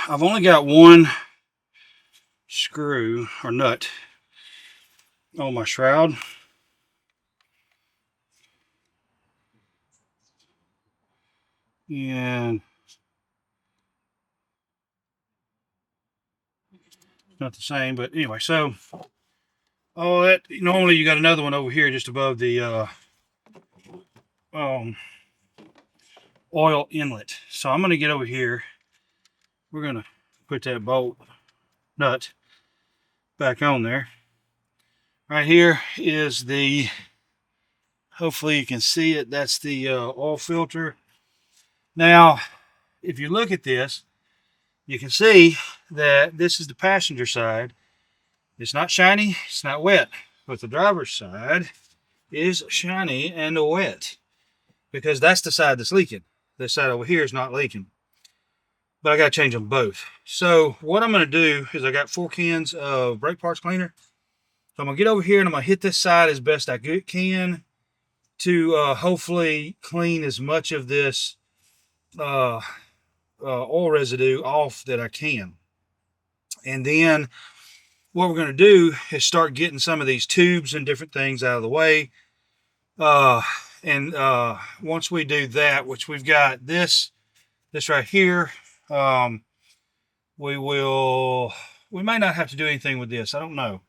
I've only got one screw or nut on my shroud. And not the same, but anyway, so that normally you got another one over here just above the um, oil inlet. So I'm going to get over here. We're going to put that bolt nut back on there. Right here is the, hopefully you can see it, that's the oil filter. Now, if you look at this, you can see that this is the passenger side. It's not shiny, it's not wet, but the driver's side is shiny and wet because that's the side that's leaking. This side over here is not leaking, but I got to change them both. So what I'm going to do is I got 4 cans of brake parts cleaner. So I'm going to get over here and I'm going to hit this side as best I can to hopefully clean as much of this oil residue off that I can. And then what we're going to do is start getting some of these tubes and different things out of the way. And once we do that, which we've got this right here, we may not have to do anything with this. I don't know.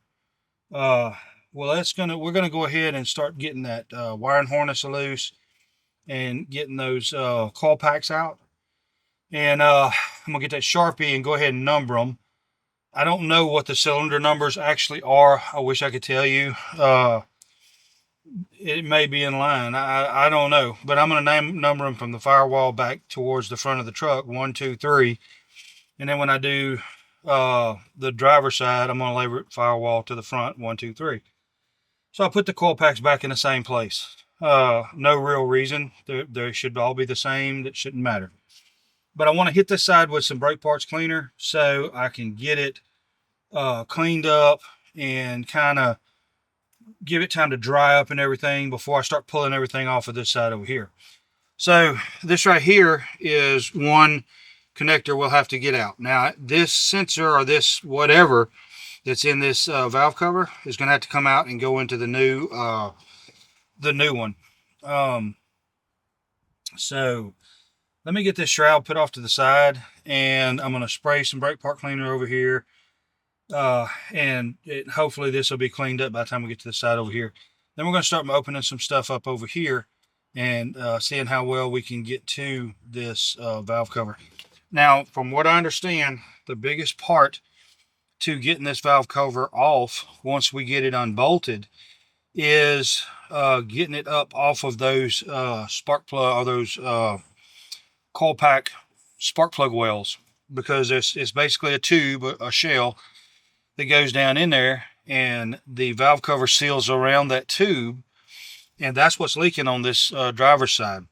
Well, we're gonna go ahead and start getting that wiring harness loose and getting those coil packs out. And I'm gonna get that Sharpie and go ahead and number them. I don't know what the cylinder numbers actually are. I wish I could tell you. It may be in line. I don't know. But I'm going to number them from the firewall back towards the front of the truck. 1, 2, 3. And then when I do the driver's side, I'm going to label it firewall to the front. 1, 2, 3. So I put the coil packs back in the same place. No real reason. They should all be the same. That shouldn't matter. But I want to hit this side with some brake parts cleaner so I can get it cleaned up and kind of give it time to dry up and everything before I start pulling everything off of this side over here. So this right here is one connector we'll have to get out. Now this sensor or this whatever that's in this valve cover is going to have to come out and go into the new one. So let me get this shroud put off to the side, and I'm going to spray some brake part cleaner over here. Hopefully this will be cleaned up by the time we get to the side over here. Then we're going to start opening some stuff up over here and seeing how well we can get to this valve cover. Now, from what I understand, the biggest part to getting this valve cover off once we get it unbolted is getting it up off of those spark plug or those coil pack spark plug wells, because it's basically a tube, a shell that goes down in there, and the valve cover seals around that tube, and that's what's leaking on this driver's side.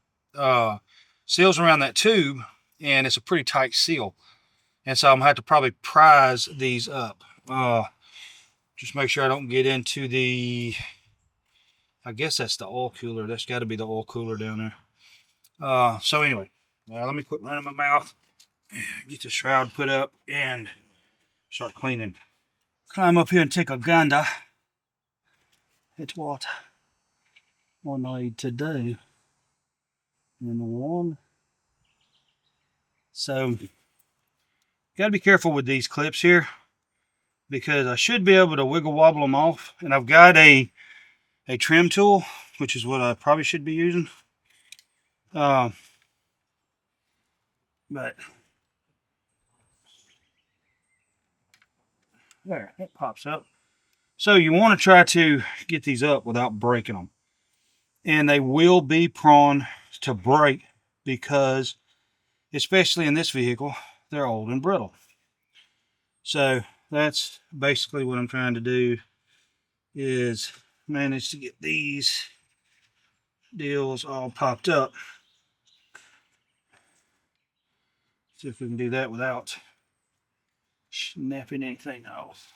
Seals around that tube, and it's a pretty tight seal, and so I'm gonna have to probably prise these up. Just make sure I don't get into the, I guess that's the oil cooler. That's got to be the oil cooler down there. So anyway, let me quit running my mouth, get the shroud put up, and start cleaning. Climb up here and take a gander at what I need to do. And one. So, got to be careful with these clips here, because I should be able to wiggle wobble them off. And I've got a trim tool, which is what I probably should be using. But there, it pops up. So you want to try to get these up without breaking them. And they will be prone to break because, especially in this vehicle, they're old and brittle. So that's basically what I'm trying to do, is manage to get these deals all popped up. See if we can do that without snapping anything off.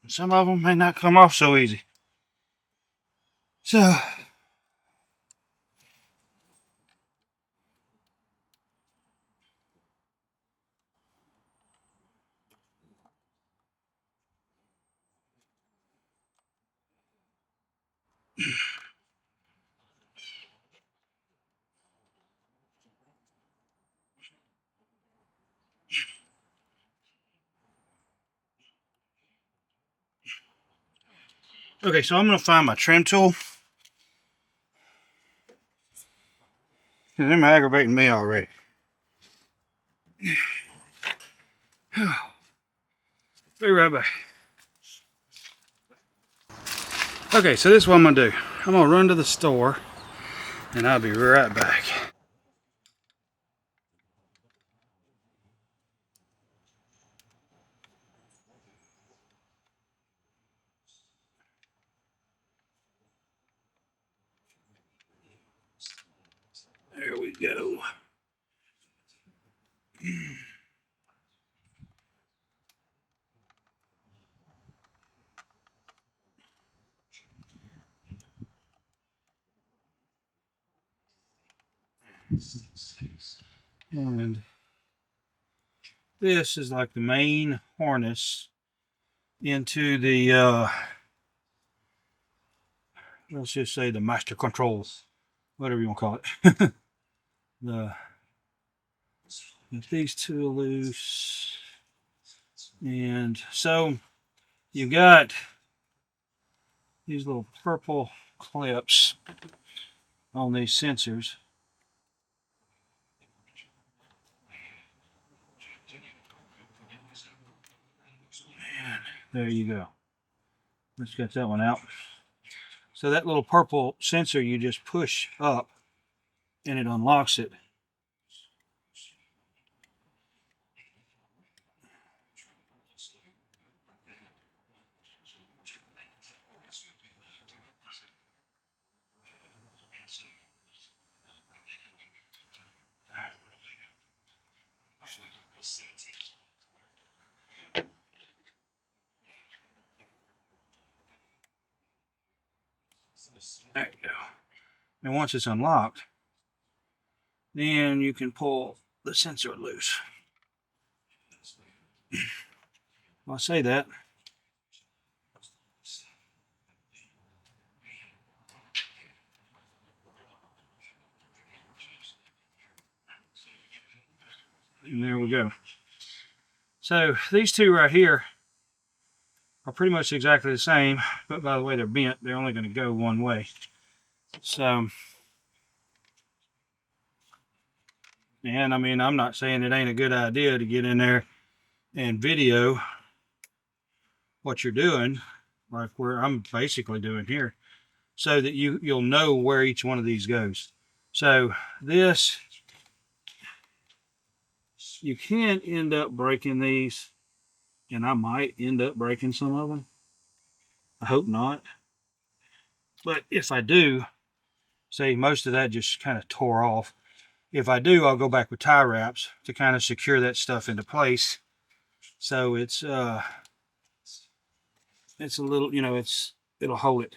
Some of them may not come off so easy. So, okay, so I'm going to find my trim tool. Because they're aggravating me already. Be right back. Okay, so this is what I'm going to do. I'm going to run to the store, and I'll be right back. There we go. And this is like the main harness into the, let's just say the master controls, whatever you want to call it. If these two are loose. And so you've got these little purple clips on these sensors. And there you go. Let's get that one out. So that little purple sensor you just push up and it unlocks it. There you go. And once it's unlocked, then you can pull the sensor loose. Well, I say that. And there we go. So these two right here are pretty much exactly the same, but by the way they're bent, they're only going to go one way. So, and I mean, I'm not saying it ain't a good idea to get in there and video what you're doing, like where I'm basically doing here, so that you'll know where each one of these goes. So this, you can end up breaking these, and I might end up breaking some of them. I hope not. But if I do, say most of that just kind of tore off. If I do, I'll go back with tie wraps to kind of secure that stuff into place. So it's a little, you know, it'll hold it.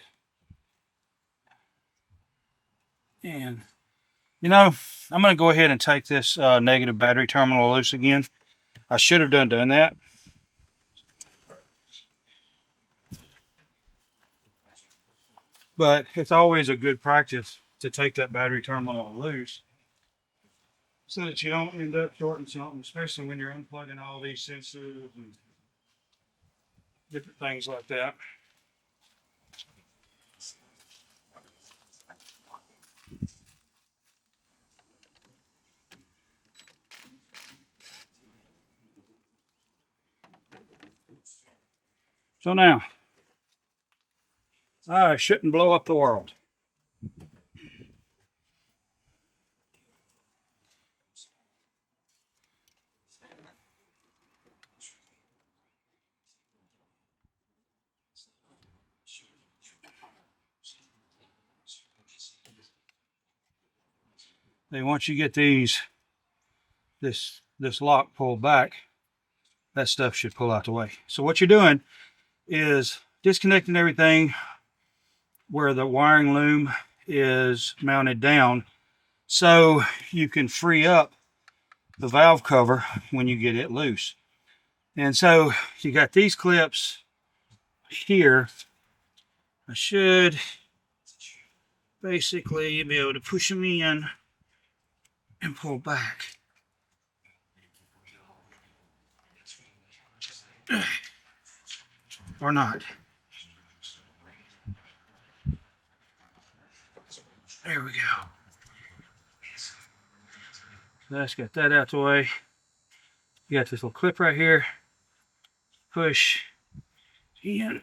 And you know, I'm going to go ahead and take this negative battery terminal loose again. I should have done that. But it's always a good practice to take that battery terminal loose so that you don't end up shorting something, especially when you're unplugging all these sensors and different things like that. So now, I shouldn't blow up the world. Then once you get this lock pulled back, that stuff should pull out the way. So what you're doing is disconnecting everything where the wiring loom is mounted down, so you can free up the valve cover when you get it loose. And so you got these clips here. I should basically be able to push them in and pull back. Or not. There we go. Let's get that out the way. You got this little clip right here. Push in,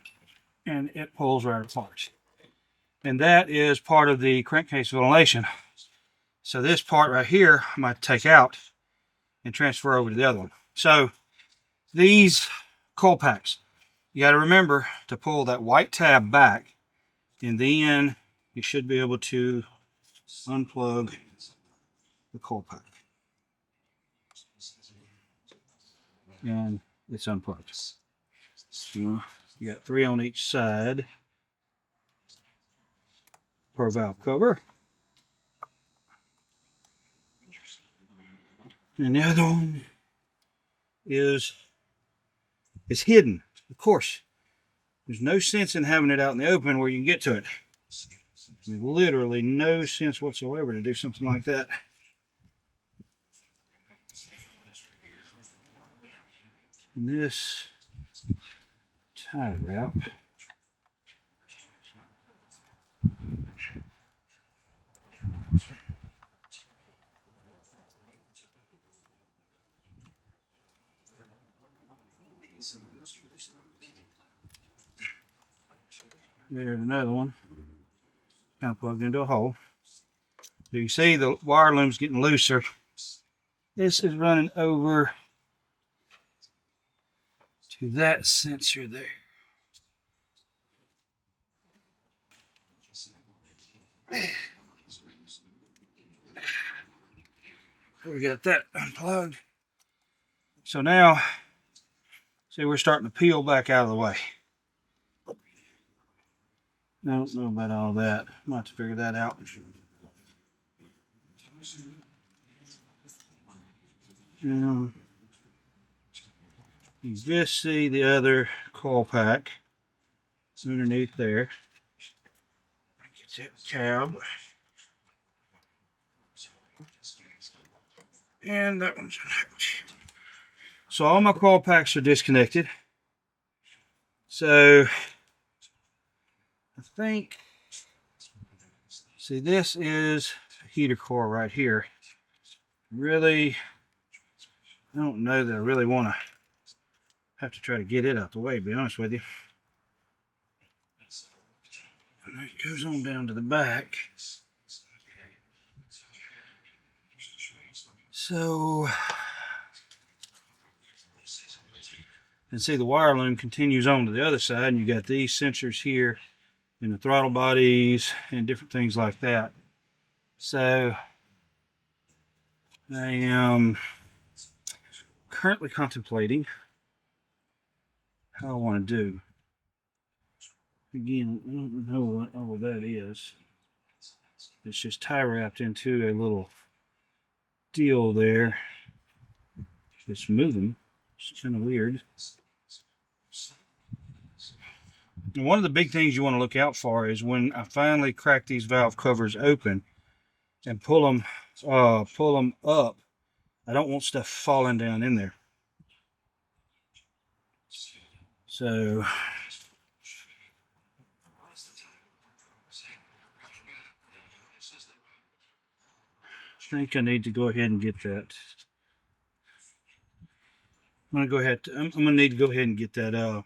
and it pulls right apart. And that is part of the crankcase ventilation. So this part right here, I'm going to take out and transfer over to the other one. So these coil packs, you got to remember to pull that white tab back, and then you should be able to unplug the coil pack. And it's unplugged. So you got 3 on each side per valve cover. And the other one is hidden. Of course, there's no sense in having it out in the open where you can get to it. There's literally no sense whatsoever to do something like that. And this tie wrap there's another one, kind of plugged into a hole. So you see the wire loom's getting looser. This is running over to that sensor there. We got that unplugged. So now, see, we're starting to peel back out of the way. I don't know about all that. I'm going to have to figure that out. You just see the other coil pack. It's underneath there. Get that cab. And that one's out. So all my coil packs are disconnected. So I think, see, this is a heater core right here. Really, I don't know that I really want to have to try to get it out the way, to be honest with you. And it goes on down to the back. So, and see the wire loom continues on to the other side, and you got these sensors here and the throttle bodies and different things like that. So I am currently contemplating how I want to do. Again, I don't know what all of that is. It's just tie wrapped into a little deal there. It's moving. It's kind of weird. And one of the big things you want to look out for is when I finally crack these valve covers open and pull them up, I don't want stuff falling down in there. So I think I need to go ahead and get that. I'm gonna need to go ahead and get that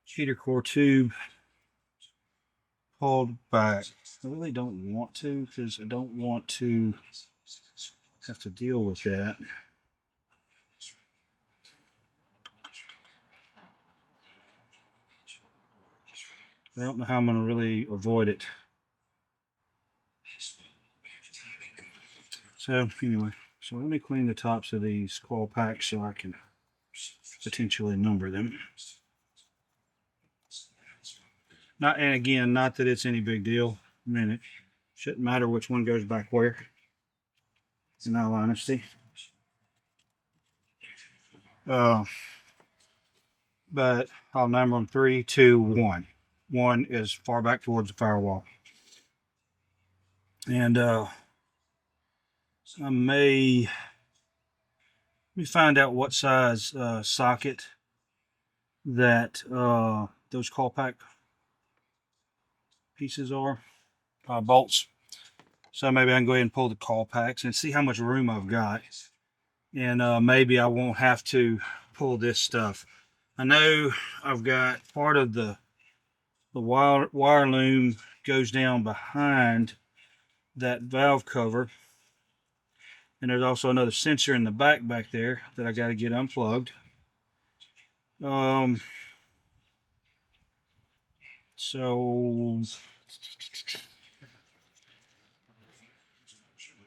heater core tube pulled back. I really don't want to, because I don't want to have to deal with that. I don't know how I'm going to really avoid it. So anyway, so let me clean the tops of these coil packs so I can potentially number them. Not, and again, not that it's any big deal. I mean, it shouldn't matter which one goes back where, in all honesty. But I'll number them 3, 2, 1. 1 is far back towards the firewall. And I may, let me find out what size socket that those coil pack pieces are, bolts. So maybe I can go ahead and pull the coil packs and see how much room I've got. And maybe I won't have to pull this stuff. I know I've got part of the wire loom goes down behind that valve cover. And there's also another sensor in the back there that I got to get unplugged. So,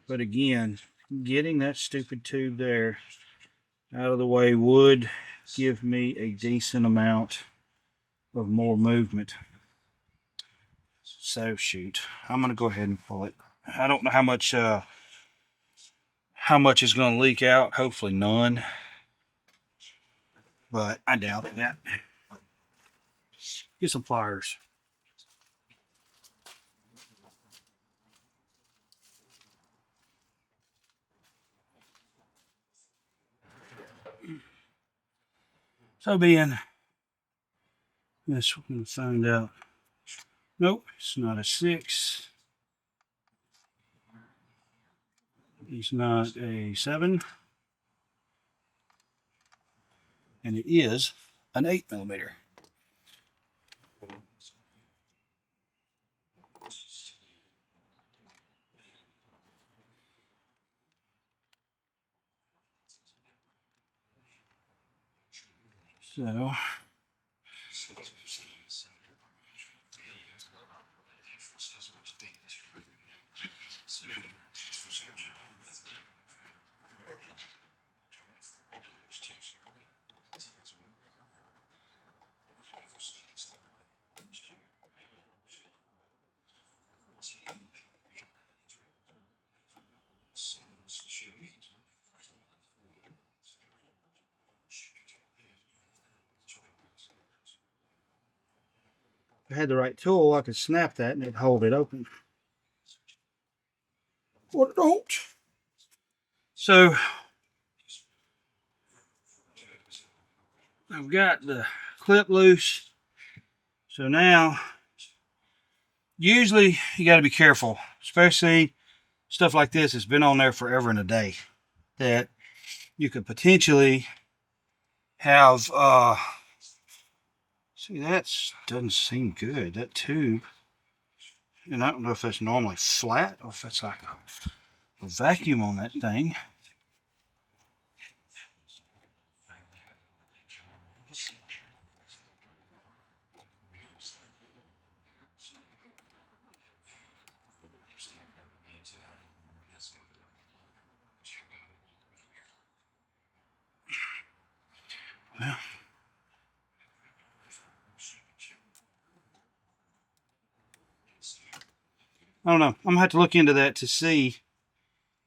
but again, getting that stupid tube there out of the way would give me a decent amount of more movement. So shoot, I'm gonna go ahead and pull it. I don't know how much is going to leak out. Hopefully none, but I doubt that. Get some pliers. So being this, we're going to find out. Nope, it's not a 6. It's not a 7. And it is an 8mm. So if I had the right tool, I could snap that and it'd hold it open. But it don't. So I've got the clip loose. So now, usually you got to be careful, especially stuff like this. It's been on there forever and a day, that you could potentially have, see, that doesn't seem good, that tube. And I don't know if that's normally flat or if it's like a vacuum on that thing. Well, I don't know. I'm gonna have to look into that to see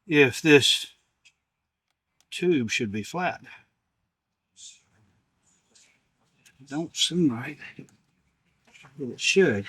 if this tube should be flat. It don't seem right. But it should.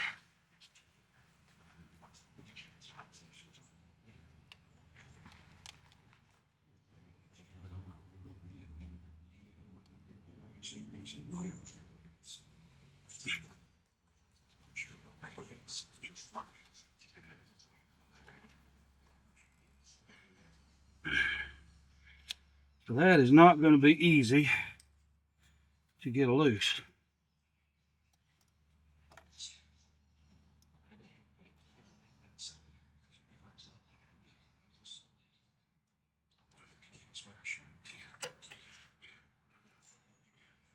So that is not going to be easy to get loose.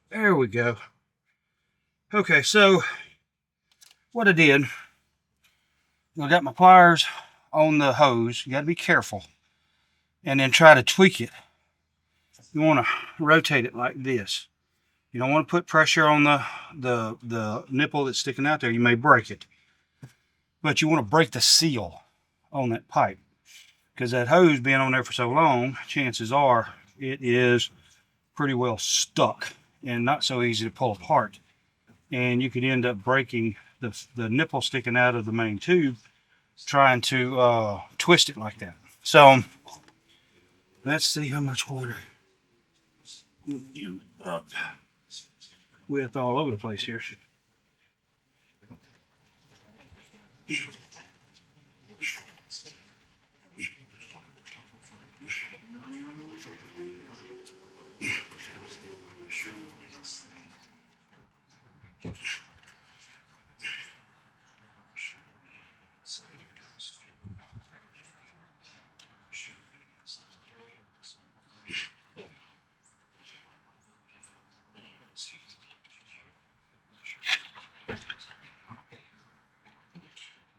There we go. Okay, so what I did, I got my pliers on the hose. You got to be careful. and then try to tweak it. You want to rotate it like this. You don't want to put pressure on the nipple that's sticking out there. You may break it. But you want to break the seal on that pipe, because that hose being on there for so long, chances are it is pretty well stuck and not so easy to pull apart. And you could end up breaking the nipple sticking out of the main tube trying to twist it like that. So let's see how much water up with all over the place here.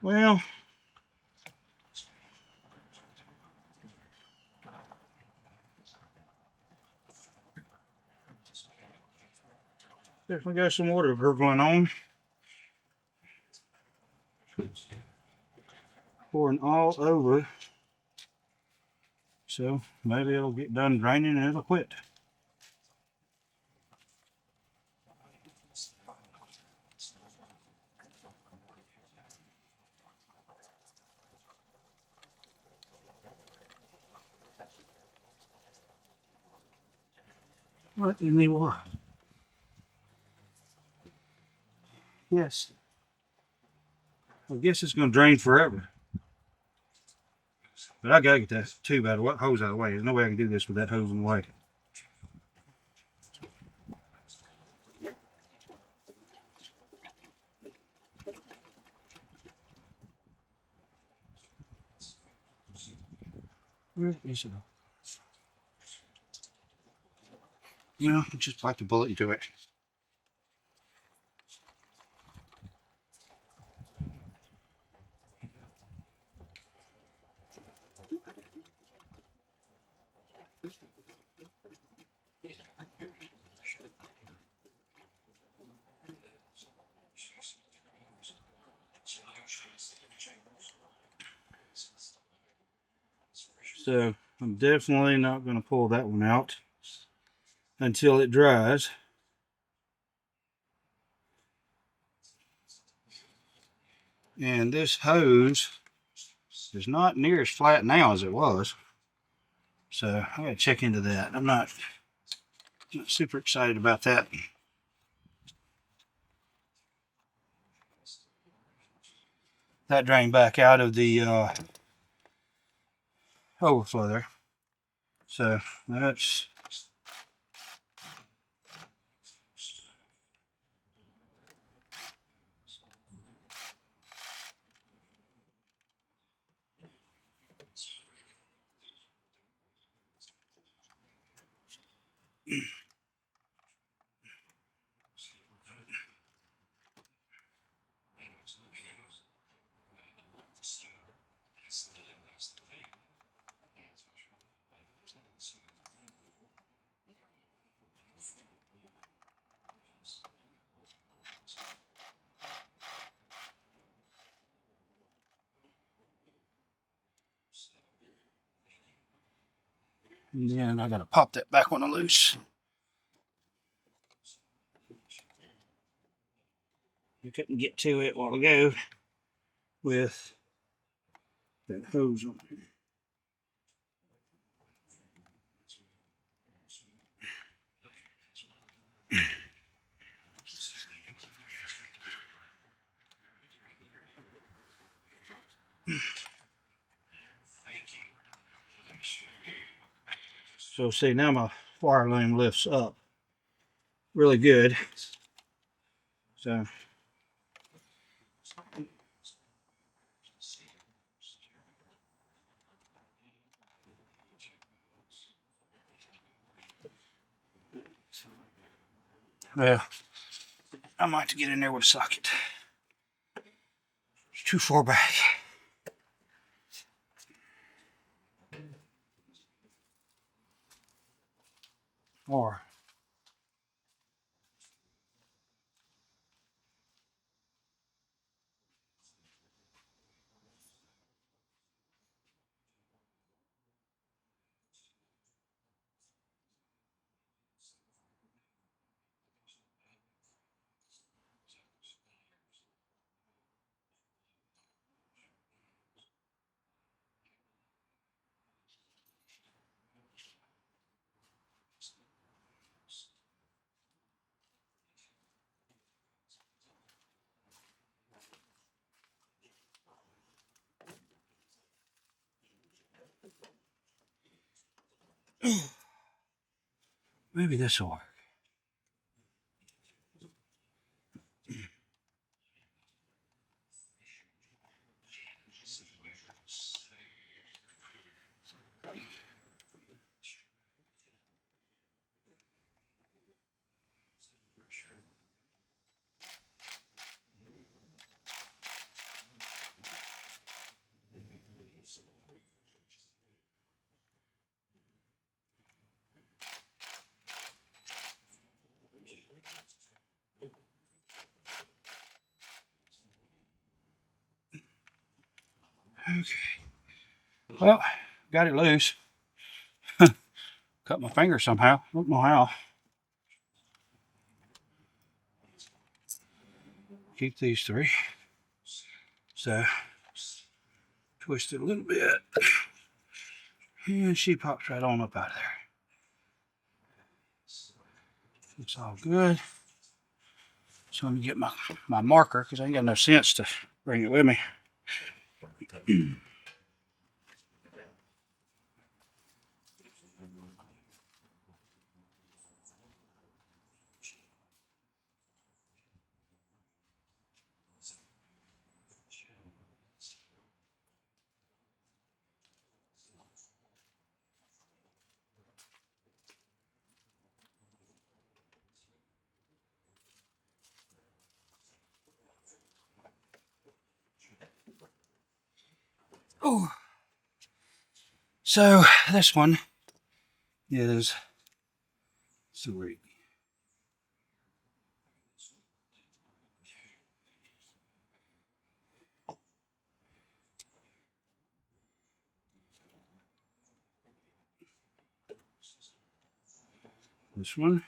Well, definitely got some water gurgling on. Pouring all over. So maybe it'll get done draining and it'll quit. What in the world? Yes. I guess it's going to drain forever. But I got to get that tube out of the hose out of the way. There's no way I can do this with that hose in the way. Where is it? You know, just like the bullet into it. So I'm definitely not going to pull that one out until it dries. And this hose is not near as flat now as it was. So I gotta check into that. I'm not super excited about that. That drained back out of the overflow there. So that's and then I gotta pop that back one loose. You couldn't get to it a while ago with that hose on here. So see, now my wire loom lifts up really good. So well, I might have to get in there with a socket. It's too far back. Or maybe this will work. Okay. Well, got it loose. Cut my finger somehow. Don't know how. Keep these three. So twist it a little bit. And she pops right on up out of there. It's all good. So let me get my marker because I ain't got no sense to bring it with me. Oh, so this one is 3. This one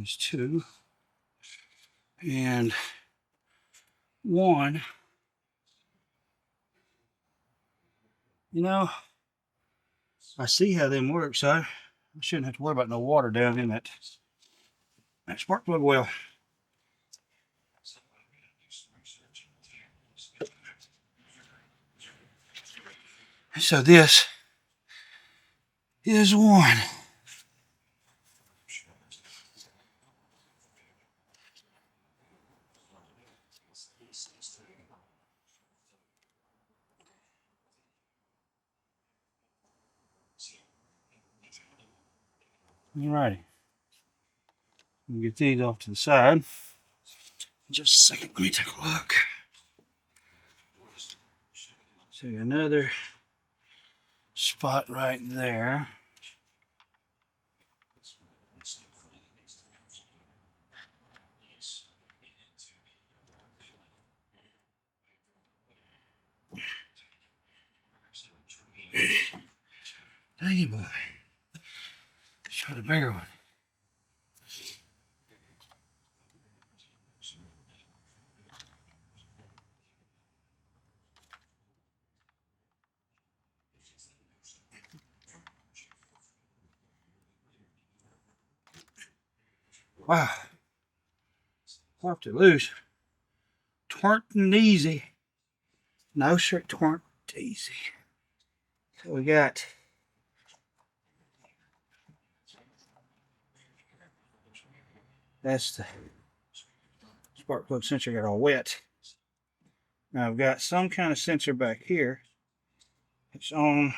is 2. And 1, you know, I see how them work, so I shouldn't have to worry about no water down in that spark plug well. So this is 1. Alrighty. We'll get these off to the side. Just a second, let me take a look. So another spot right there. Dang it, boy. Let's try the bigger one. Wow. Popped it loose. Twarn't easy. No, sir, twarn't easy. So we got that's the spark plug sensor got all wet. Now I've got some kind of sensor back here. It's on.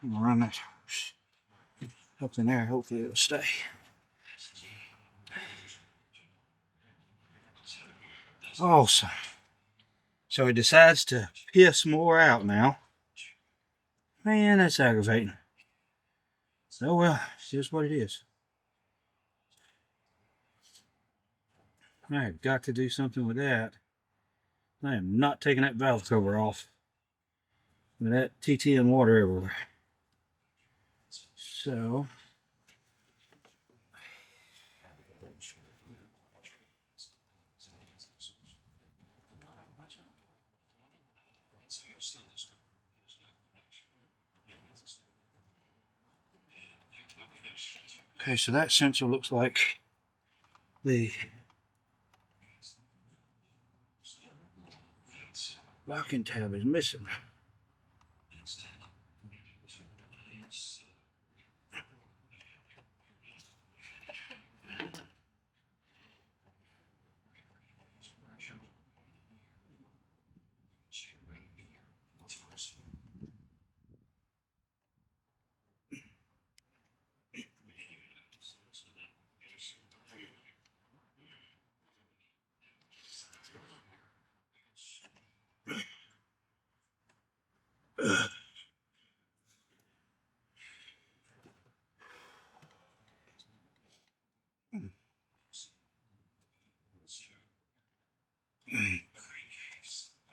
I'm gonna run that up in there. Hopefully it'll stay. Awesome. So it decides to piss more out now. Man, that's aggravating. So well, it's just what it is. I've got to do something with that. I am not taking that valve cover off with that TT and water everywhere. So okay, so that sensor looks like the locking tab is missing.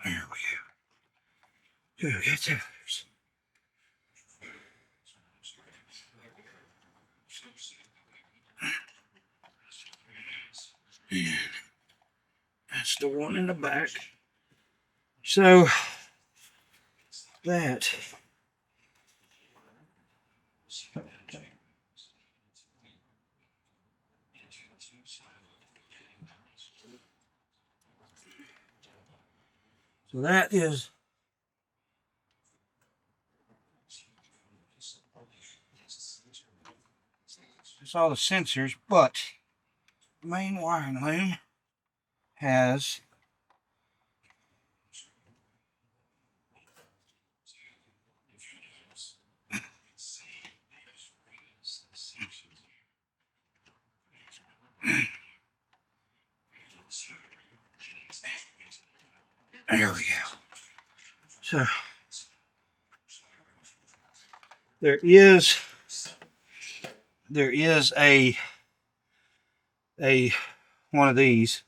There we go. Good, get that. And that's the one in the back. So that is that's all the sensors, but the main wiring loom has there we go. So there is a one of these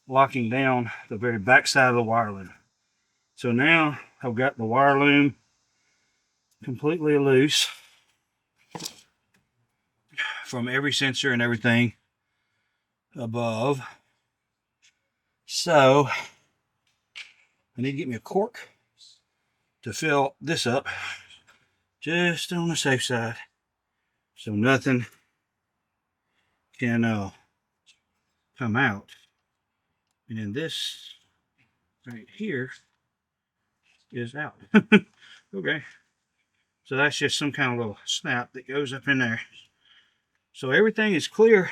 locking down the very back side of the wire loom. So now I've got the wire loom completely loose from every sensor and everything above. So I need to get me a cork to fill this up just on the safe side so nothing can come out. And then this right here is out. Okay. So that's just some kind of little snap that goes up in there. So everything is clear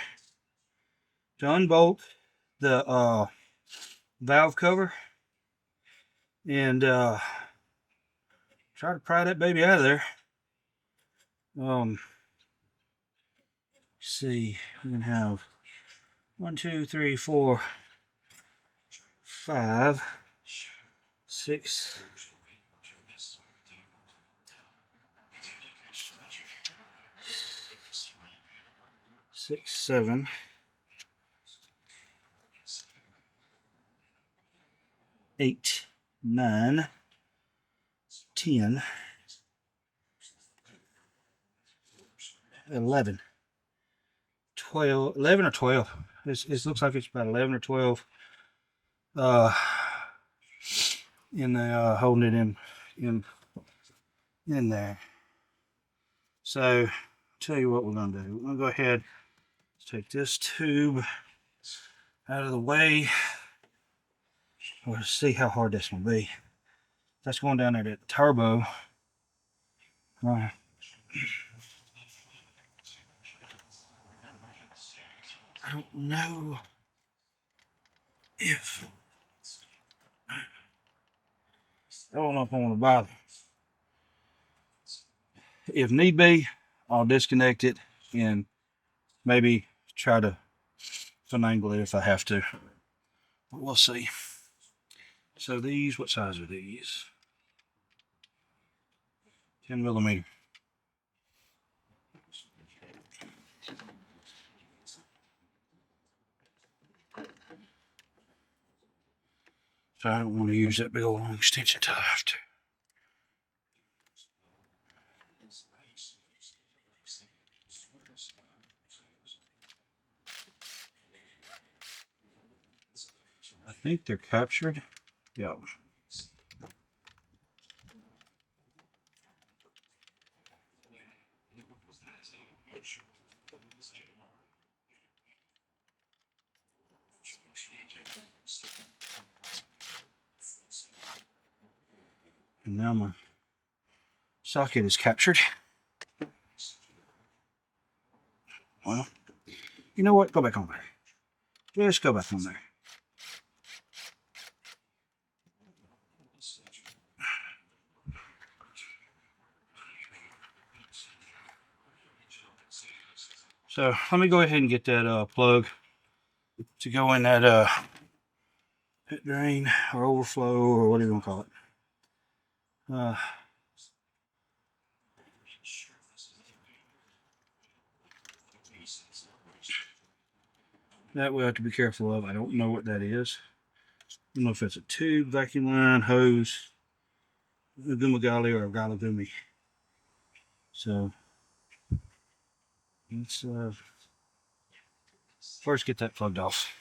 to unbolt the valve cover and try to pry that baby out of there. See, we can have 1, 2, 3, 4, 5, 6, 7, 8, 9, 10, 11, 12, 11 or 12. It looks like it's about 11 or 12 in the holding it in there. So tell you what we're going to do. We're going to go ahead, take this tube out of the way. We'll see how hard this will be. That's going down there to the turbo. All right. I don't know if I don't know if I want to bother. If need be, I'll disconnect it and maybe try to finagle it if I have to. But we'll see. So these, what size are these? 10 millimeter. So I don't want to use that big old long extension until I have to. I think they're captured. Yeah. And now my socket is captured. Well, you know what? Go back on there. Just go back on there. So let me go ahead and get that plug to go in that pit drain or overflow or whatever you want to call it. That we have to be careful of. I don't know what that is. I don't know if it's a tube, vacuum line, hose, a gumagali, or a galagumi. So let's first get that plugged off.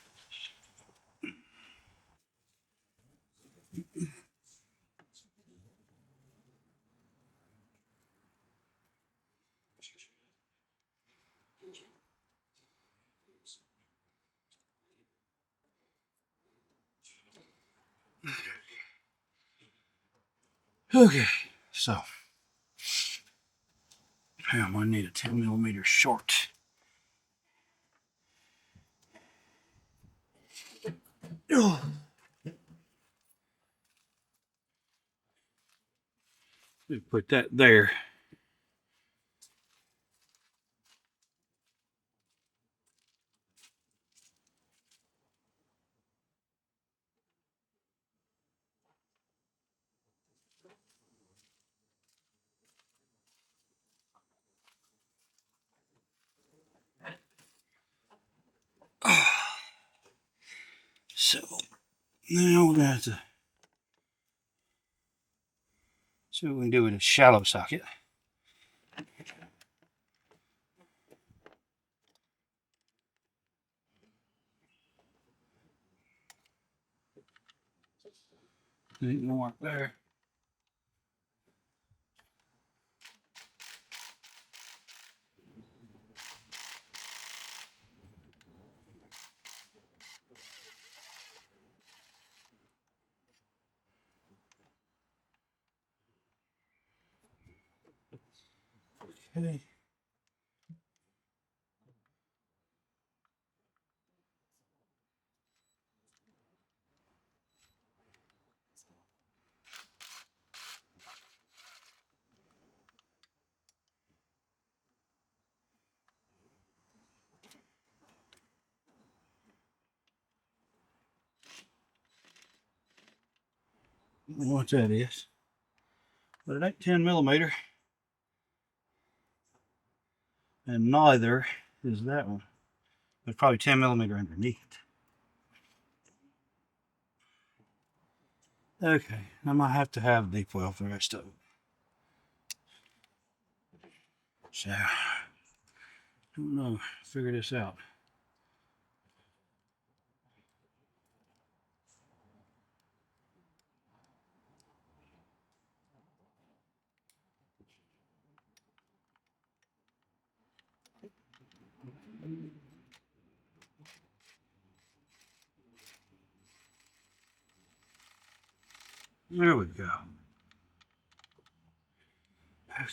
Okay, so I'm gonna need a 10 millimeter short. Put that there. So now we're gonna have to see what we can do with a shallow socket. Ain't no mark there. Okay. I don't know what that is, but it ain't 10 millimeter, and neither is that one. There's probably 10 millimeter underneath. Okay, I might have to have deep well for the rest of it. So, don't know. Figure this out. There we go. Okay.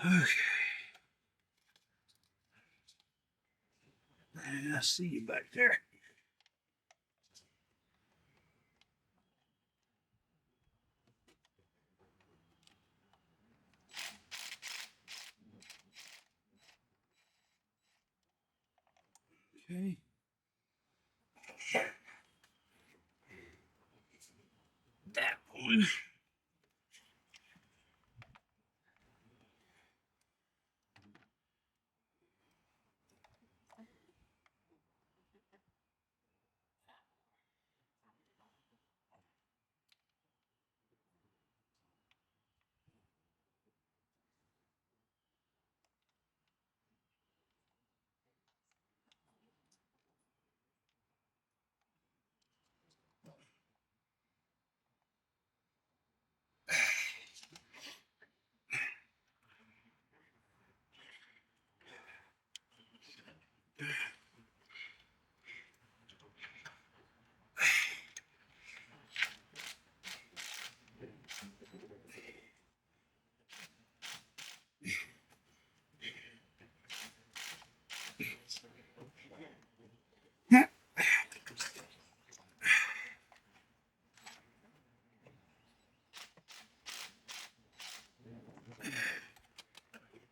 Okay. And I see you back there. Okay. That one.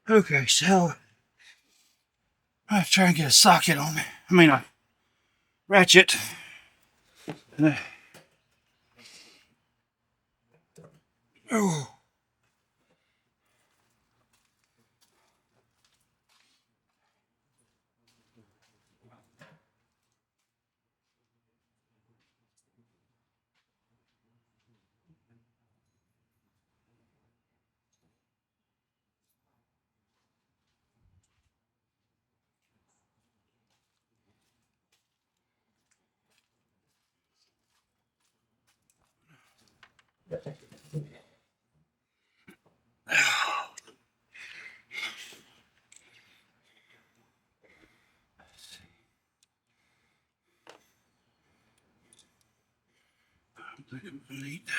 Okay, so I have to try and get a socket on it. I mean, a ratchet. Oh. Neat.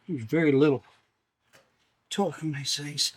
There's very little torque on these things.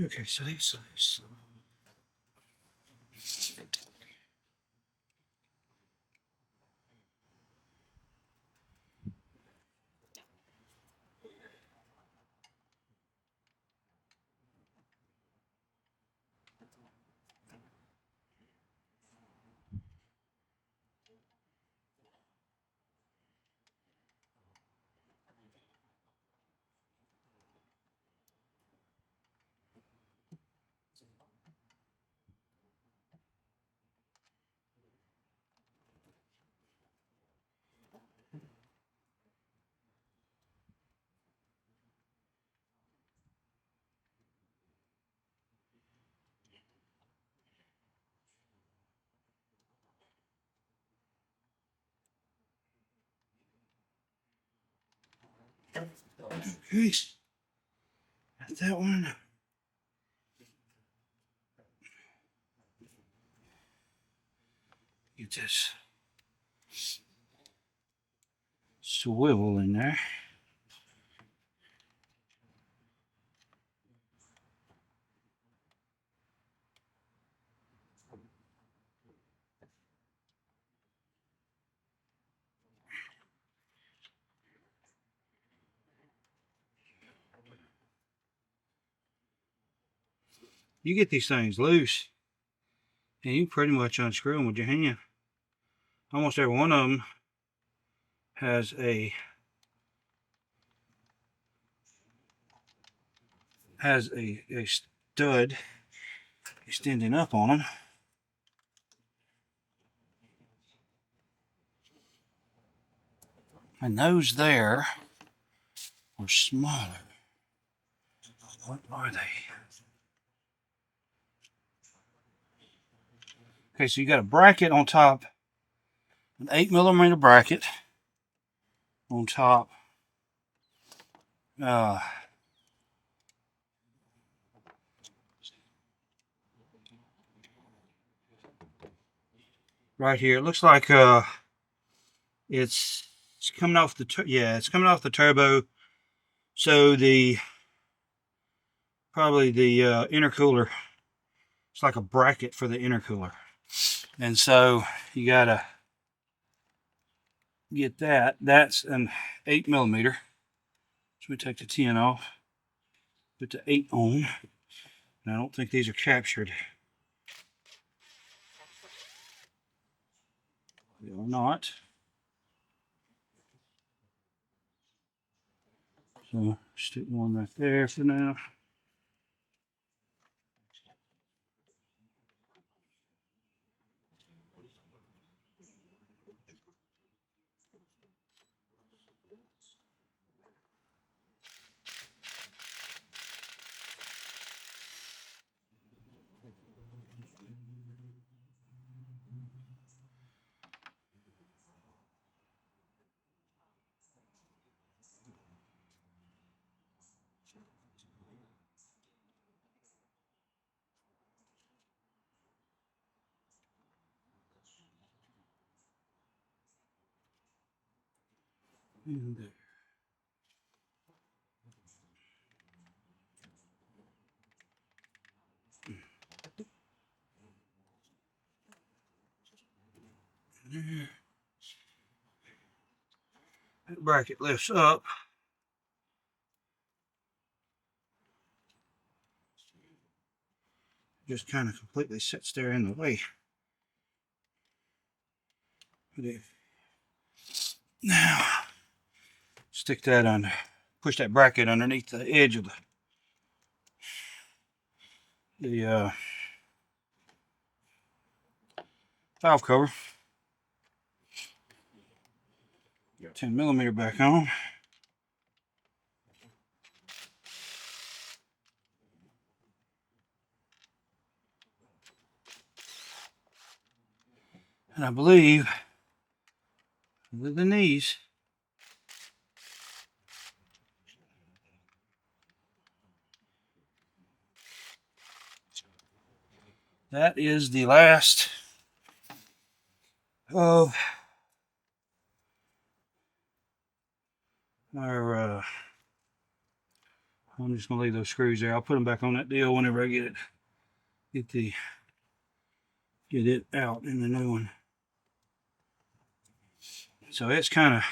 Okay, so these. Okay. Got that one. Get this swivel in there. You get these things loose, and you pretty much unscrew them with your hand. Almost every one of them has a stud extending up on them. And those there are smaller. What are they? Okay, so you got a bracket on top, an 8mm bracket on top. Right here, it looks like it's coming off the it's coming off the turbo. So probably the intercooler. It's like a bracket for the intercooler, and so you gotta get that. That's an 8mm. So we take the 10 off, put the 8 on. And I don't think these are captured. They are not. So stick one right there for now. And there. There. That bracket lifts up. Just kind of completely sits there in the way. Now, stick that on, push that bracket underneath the edge of the valve cover. 10mm back on. And I believe with the knees, that is the last of our I'm just gonna leave those screws there. I'll put them back on that deal whenever I get it out in the new one. So it's kind of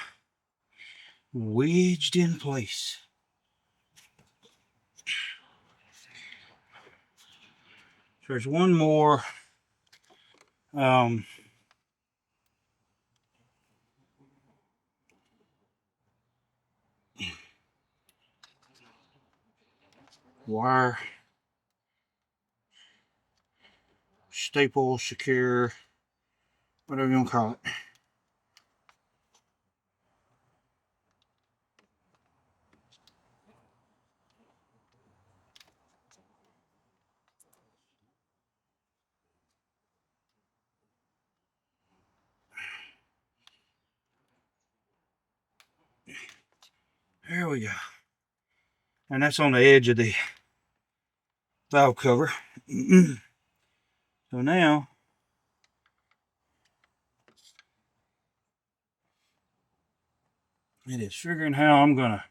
wedged in place. So there's one more wire, staple, secure, whatever you want to call it. There we go. And that's on the edge of the valve cover. So now it is figuring how I'm gonna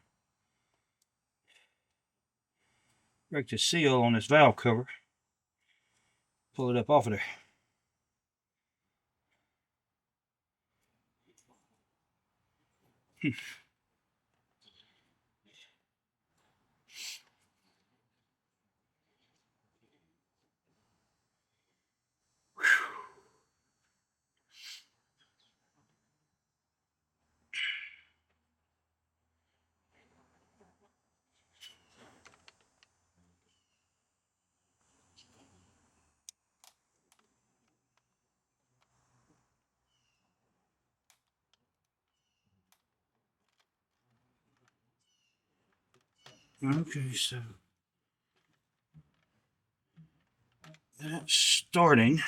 break the seal on this valve cover. Pull it up off of there. Okay, so that's starting.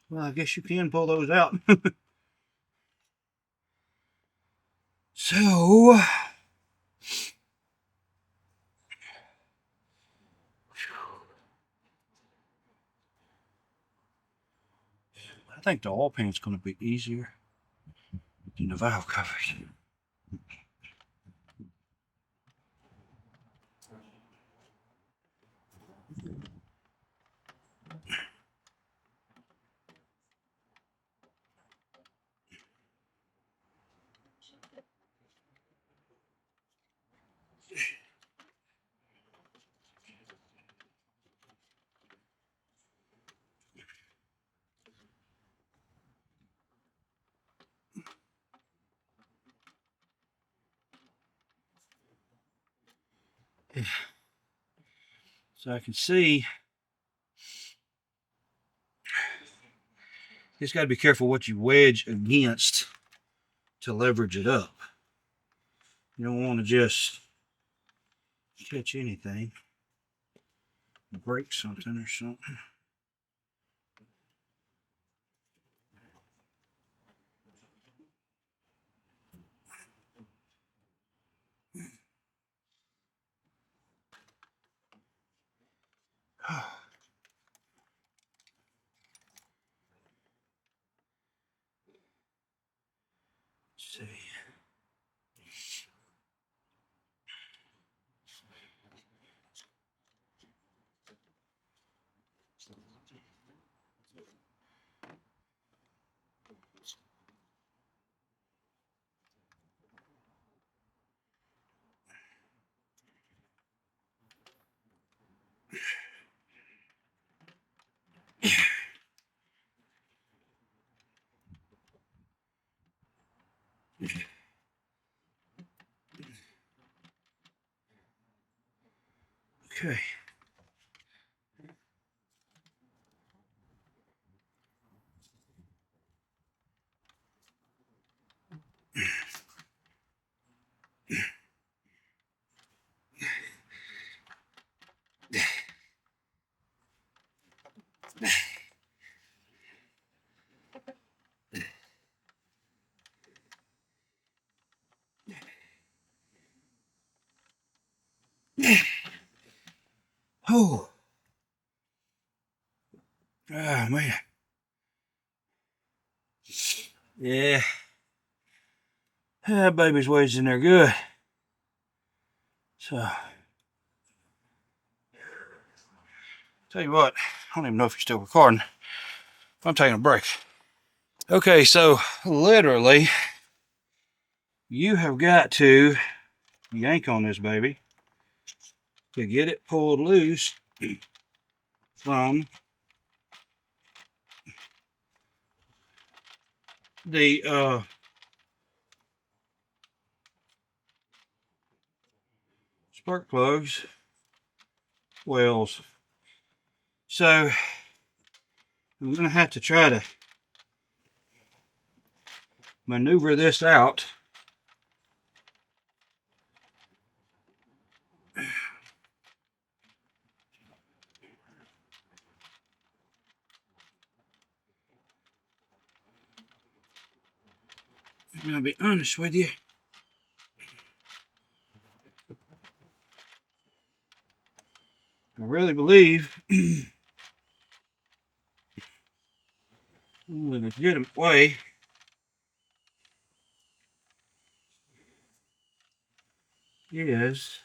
Well, I guess you can pull those out. So, I think the oil pan's going to be easier than the valve covers. So I can see, you just got to be careful what you wedge against to leverage it up. You don't want to just catch anything, break something or something. Let's see. Okay. Oh. Ah, man. Yeah. That baby's wedged in there good. So, tell you what, I don't even know if you're still recording. I'm taking a break. Okay, so literally, you have got to yank on this baby to get it pulled loose from the spark plugs wells. So I'm going to have to try to maneuver this out. I'm going to be honest with you. I really believe the legitimate way is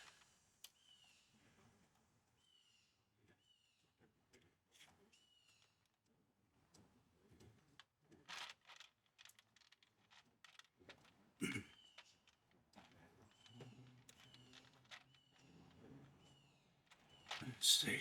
let's see.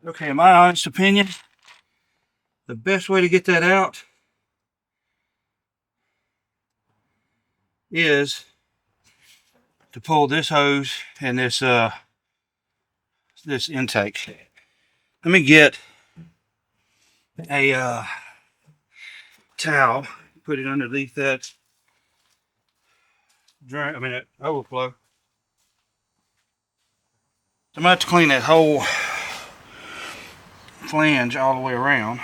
Okay, in my honest opinion, the best way to get that out is to pull this hose and this intake. Let me get a towel, put it underneath that drain. I mean that overflow. I'm gonna have to clean that whole flange all the way around.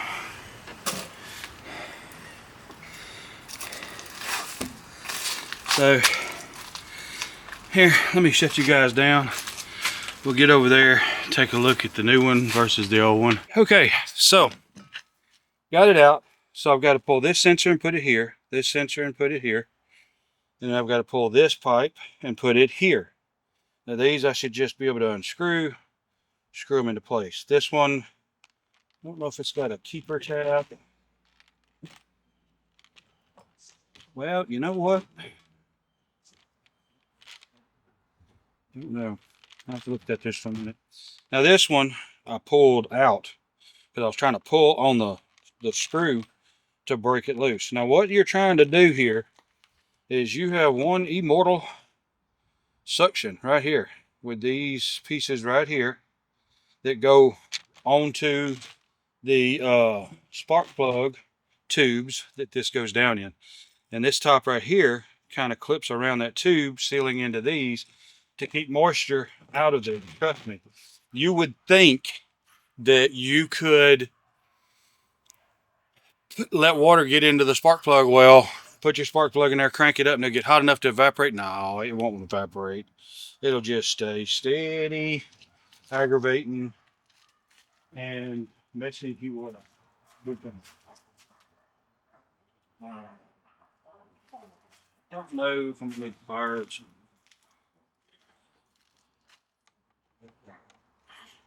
So here, let me shut you guys down. We'll get over there, take a look at the new one versus the old one. Okay, so got it out. So I've got to pull this sensor and put it here, this sensor and put it here. Then I've got to pull this pipe and put it here. Now these I should just be able to unscrew, screw them into place. This one, I don't know if it's got a keeper tab. Well, you know what? I don't know. I have to look at this for a minute. Now this one I pulled out because I was trying to pull on the screw to break it loose. Now what you're trying to do here is you have one immortal suction right here with these pieces right here that go onto the spark plug tubes that this goes down in. And this top right here kind of clips around that tube, sealing into these to keep moisture out of there. Trust me. You would think that you could let water get into the spark plug well, put your spark plug in there, crank it up, and it'll get hot enough to evaporate. No, it won't evaporate. It'll just stay steady, aggravating, and messing you want to. Don't know if I'm going to make fires.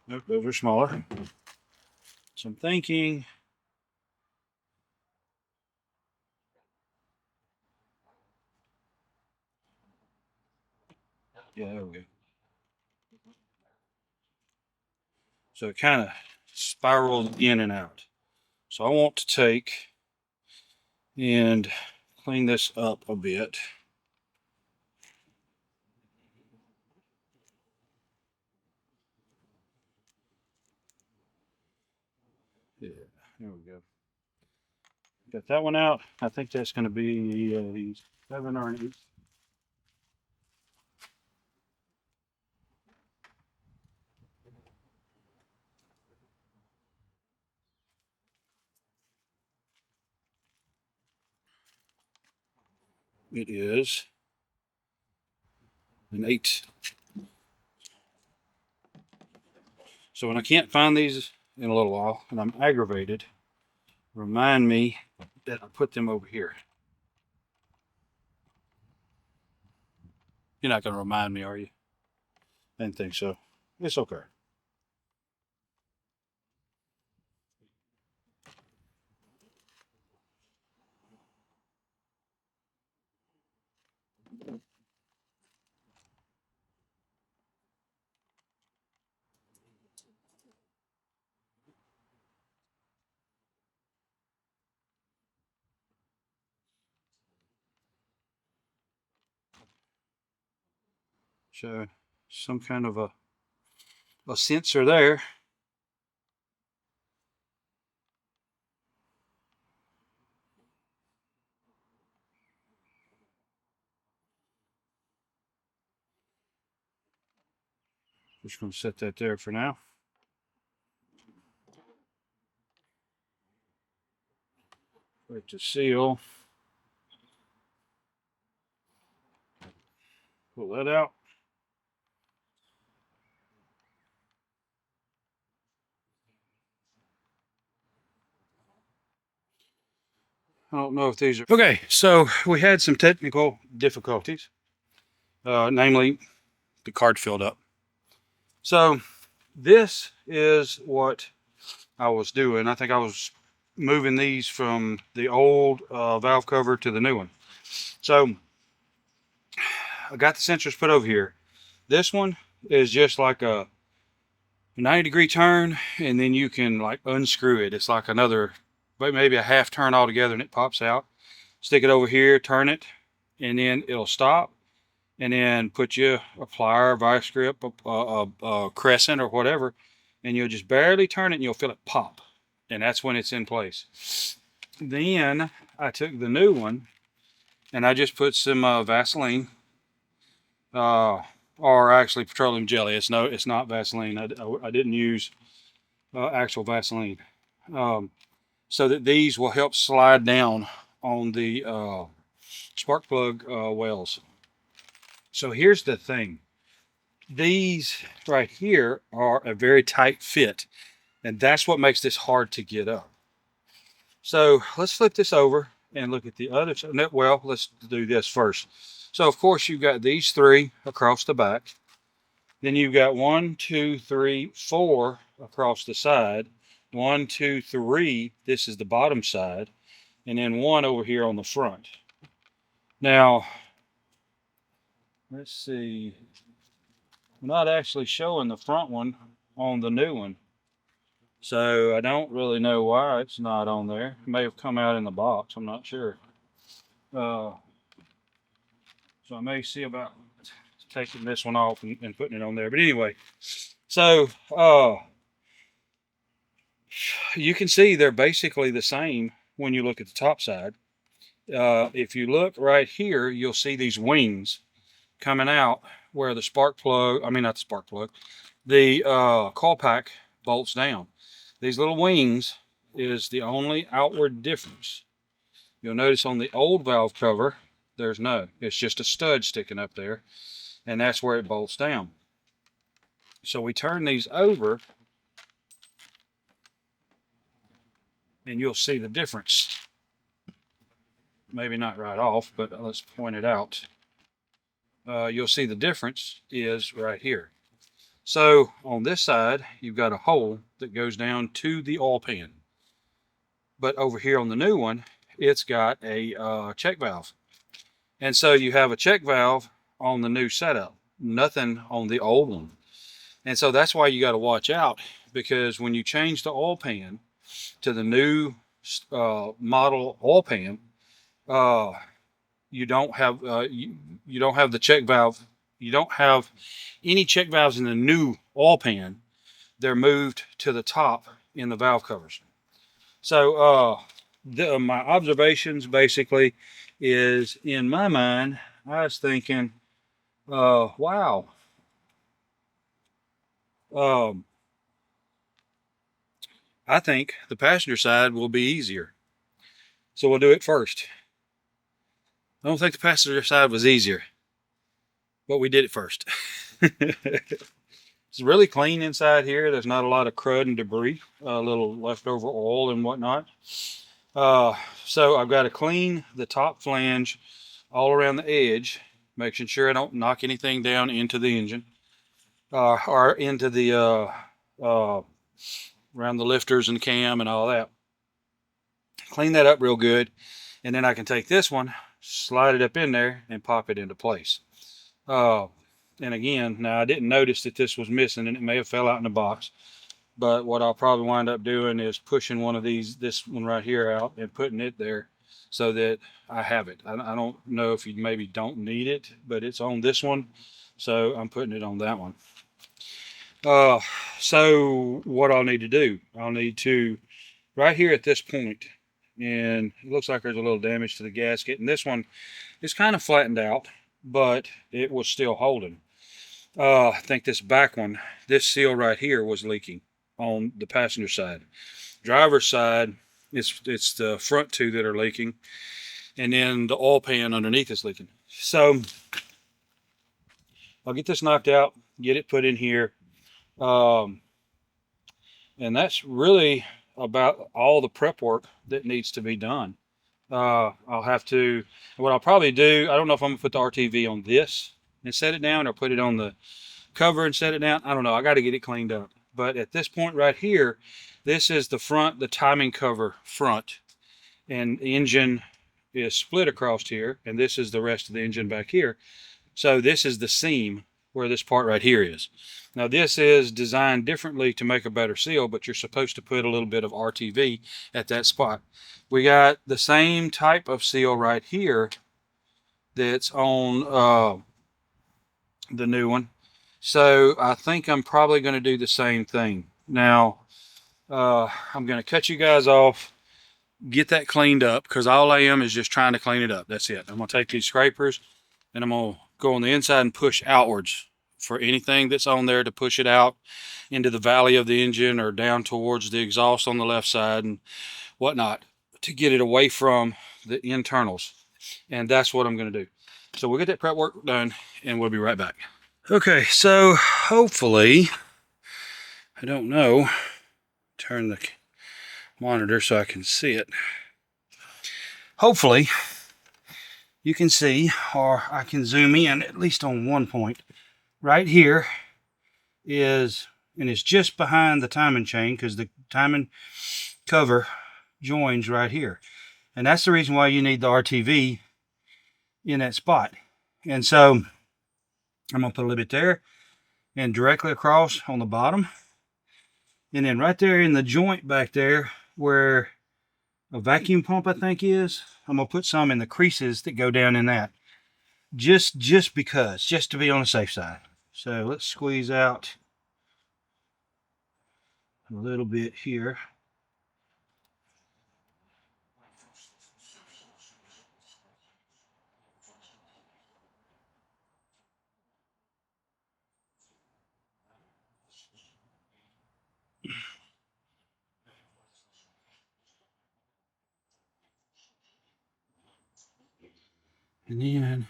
Nope, those are smaller. So I'm thinking. Yeah, there we go. So it kind of spirals in and out. So I want to take and clean this up a bit. Yeah, there we go. Got that one out. I think that's going to be 7 or an 8. It is an 8. So when I can't find these in a little while and I'm aggravated, remind me that I put them over here. You're not going to remind me, are you? I didn't think so. It's okay. So some kind of a sensor there. Just going to set that there for now. Wait to seal. Pull that out. I don't know if these are okay. So we had some technical difficulties, namely the card filled up. So this is what I was doing. I think I was moving these from the old valve cover to the new one. So I got the sensors put over here. This one is just like a 90-degree turn, and then you can like unscrew it. It's like another, maybe a half turn altogether, and it pops out. Stick it over here, turn it, and then it'll stop. And then put you a plier, vice grip, a crescent, or whatever, and you'll just barely turn it, and you'll feel it pop, and that's when it's in place. Then I took the new one, and I just put some Vaseline, or actually petroleum jelly. It's not Vaseline. I didn't use actual Vaseline, so that these will help slide down on the spark plug wells. So here's the thing. These right here are a very tight fit, and that's what makes this hard to get up. So let's flip this over and look at the other side. Well, let's do this first. So of course you've got these 3 across the back. Then you've got 1, 2, 3, 4 across the side. 1, 2, 3. This is the bottom side, and then 1 over here on the front. Now, let's see. I'm not actually showing the front one on the new one. So I don't really know why it's not on there. It may have come out in the box. I'm not sure. So I may see about taking this one off and putting it on there. But anyway, so you can see they're basically the same when you look at the top side. If you look right here, you'll see these wings coming out where the spark plug, I mean, not the spark plug, the coil pack bolts down. These little wings is the only outward difference. You'll notice on the old valve cover, there's no. It's just a stud sticking up there, and that's where it bolts down. So we turn these over, and you'll see the difference. Maybe not right off, but let's point it out. You'll see the difference is right here. So on this side, you've got a hole that goes down to the oil pan. But over here on the new one, it's got a check valve. And so you have a check valve on the new setup, nothing on the old one. And so that's why you got to watch out, because when you change the oil pan to the new model oil pan, you don't have you don't have the check valve. You don't have any check valves in the new oil pan. They're moved to the top in the valve covers. So my observations basically is, in my mind, I was thinking, wow. I think the passenger side will be easier. So we'll do it first. I don't think the passenger side was easier, but we did it first. It's really clean inside here. There's not a lot of crud and debris, a little leftover oil and whatnot. Uh, so I've got to clean the top flange all around the edge, making sure I don't knock anything down into the engine or into the uh, around the lifters and cam and all that. Clean that up real good, and then I can take this one, slide it up in there, and pop it into place. Uh, and again, now I didn't notice that this was missing, and it may have fell out in the box. But what I'll probably wind up doing is pushing one of these, this one right here out, and putting it there so that I have it. I don't know if you maybe don't need it, but it's on this one, so I'm putting it on that one. Uh, so what I'll need to do, I'll need to, right here at this point, and it looks like there's a little damage to the gasket, and this one is kind of flattened out, but it was still holding. I think this back one, this seal right here was leaking on the passenger side. Driver's side, it's the front two that are leaking, and then the oil pan underneath is leaking. So I'll get this knocked out, get it put in here, and that's really about all the prep work that needs to be done. I'll have to, what I'll probably do, I don't know if I'm gonna put the RTV on this and set it down or put it on the cover and set it down. I don't know. I got to get it cleaned up. But at this point right here, this is the front, the timing cover front, and the engine is split across here, and this is the rest of the engine back here. So this is the seam where this part right here is. Now this is designed differently to make a better seal, but you're supposed to put a little bit of RTV at that spot. We got the same type of seal right here that's on the new one. So I think I'm probably going to do the same thing. Now, I'm going to cut you guys off, get that cleaned up, because all I am is just trying to clean it up. That's it. I'm going to take these scrapers, and I'm going to go on the inside and push outwards for anything that's on there, to push it out into the valley of the engine or down towards the exhaust on the left side and whatnot, to get it away from the internals. And that's what I'm going to do. So we'll get that prep work done, and we'll be right back. Okay, so hopefully, I don't know, turn the monitor so I can see it. Hopefully, you can see, or I can zoom in at least on one point. Right here is, and it's just behind the timing chain, because the timing cover joins right here. And that's the reason why you need the RTV in that spot. And so I'm going to put a little bit there, and directly across on the bottom. And then right there in the joint back there where a vacuum pump, I think, is, I'm going to put some in the creases that go down in that. Just because, just to be on the safe side. So let's squeeze out a little bit here. And then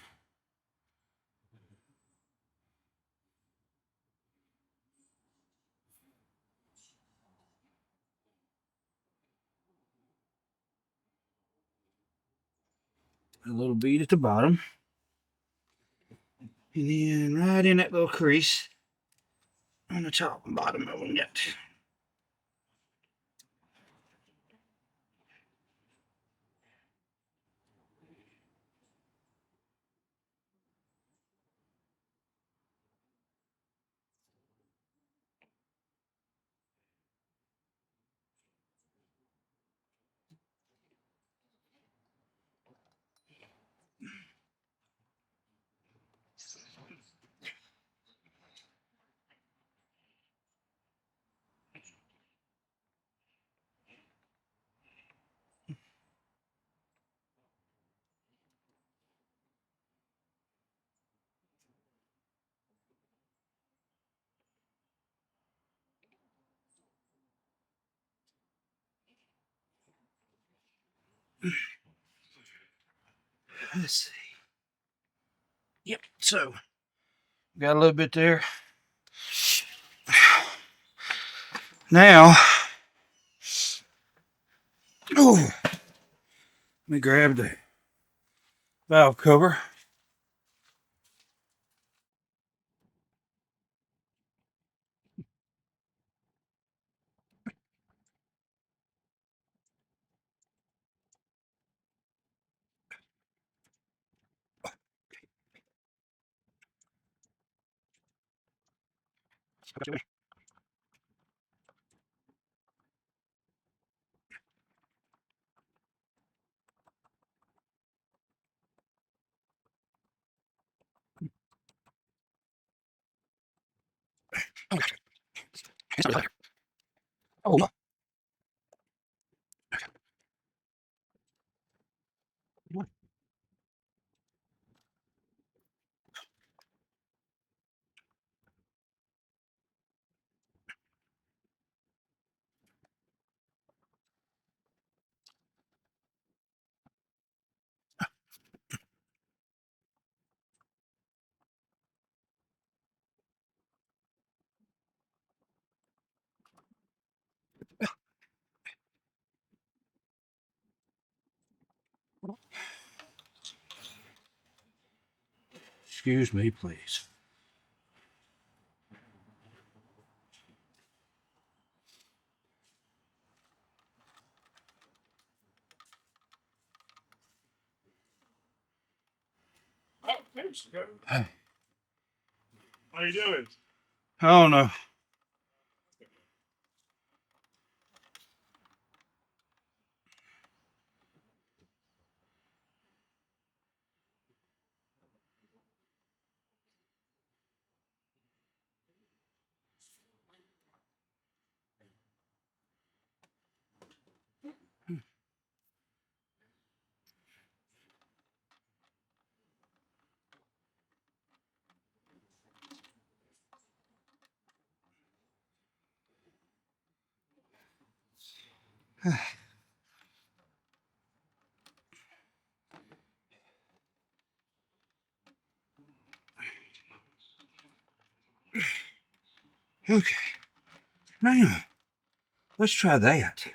a little bead at the bottom. And then right in that little crease on the top and bottom of it. Let's see. Yep. So got a little bit there. Now, let me grab the valve cover. Oh, excuse me, please. Hey, How you doing? I don't know. Okay, now let's try that.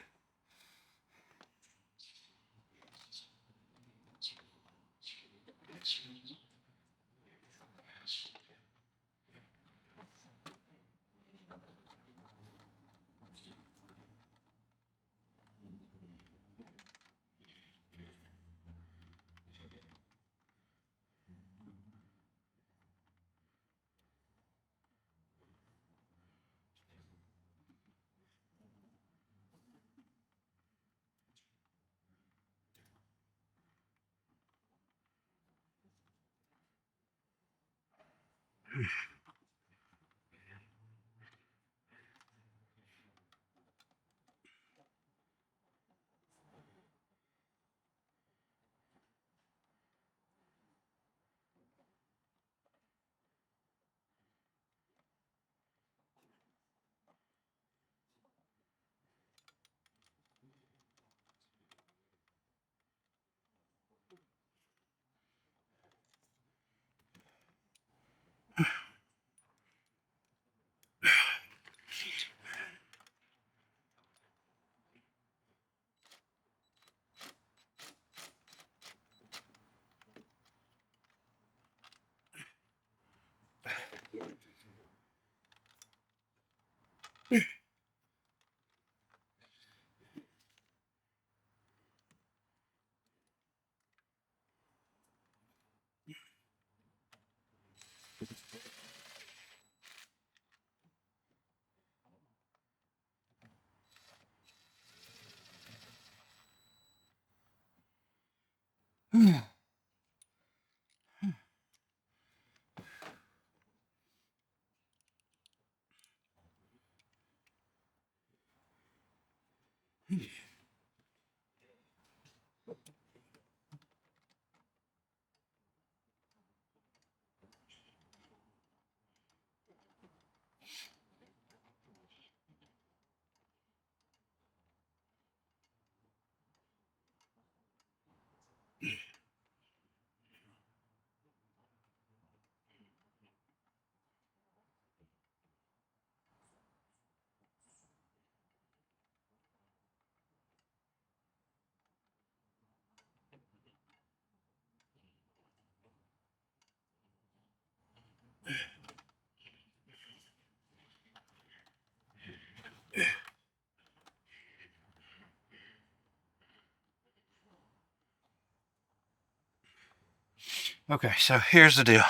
Okay, so here's the deal.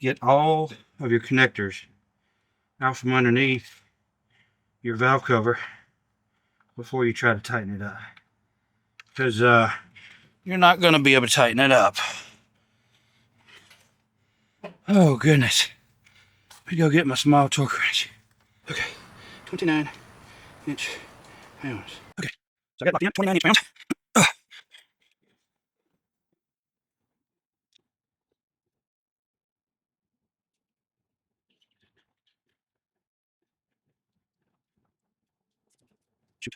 Get all of your connectors out from underneath your valve cover before you try to tighten it up. Because you're not going to be able to tighten it up. Oh, goodness. Let me go get my small torque wrench. Okay, 29-inch pounds. Okay, so I got locked in 29-inch pounds. Shoot.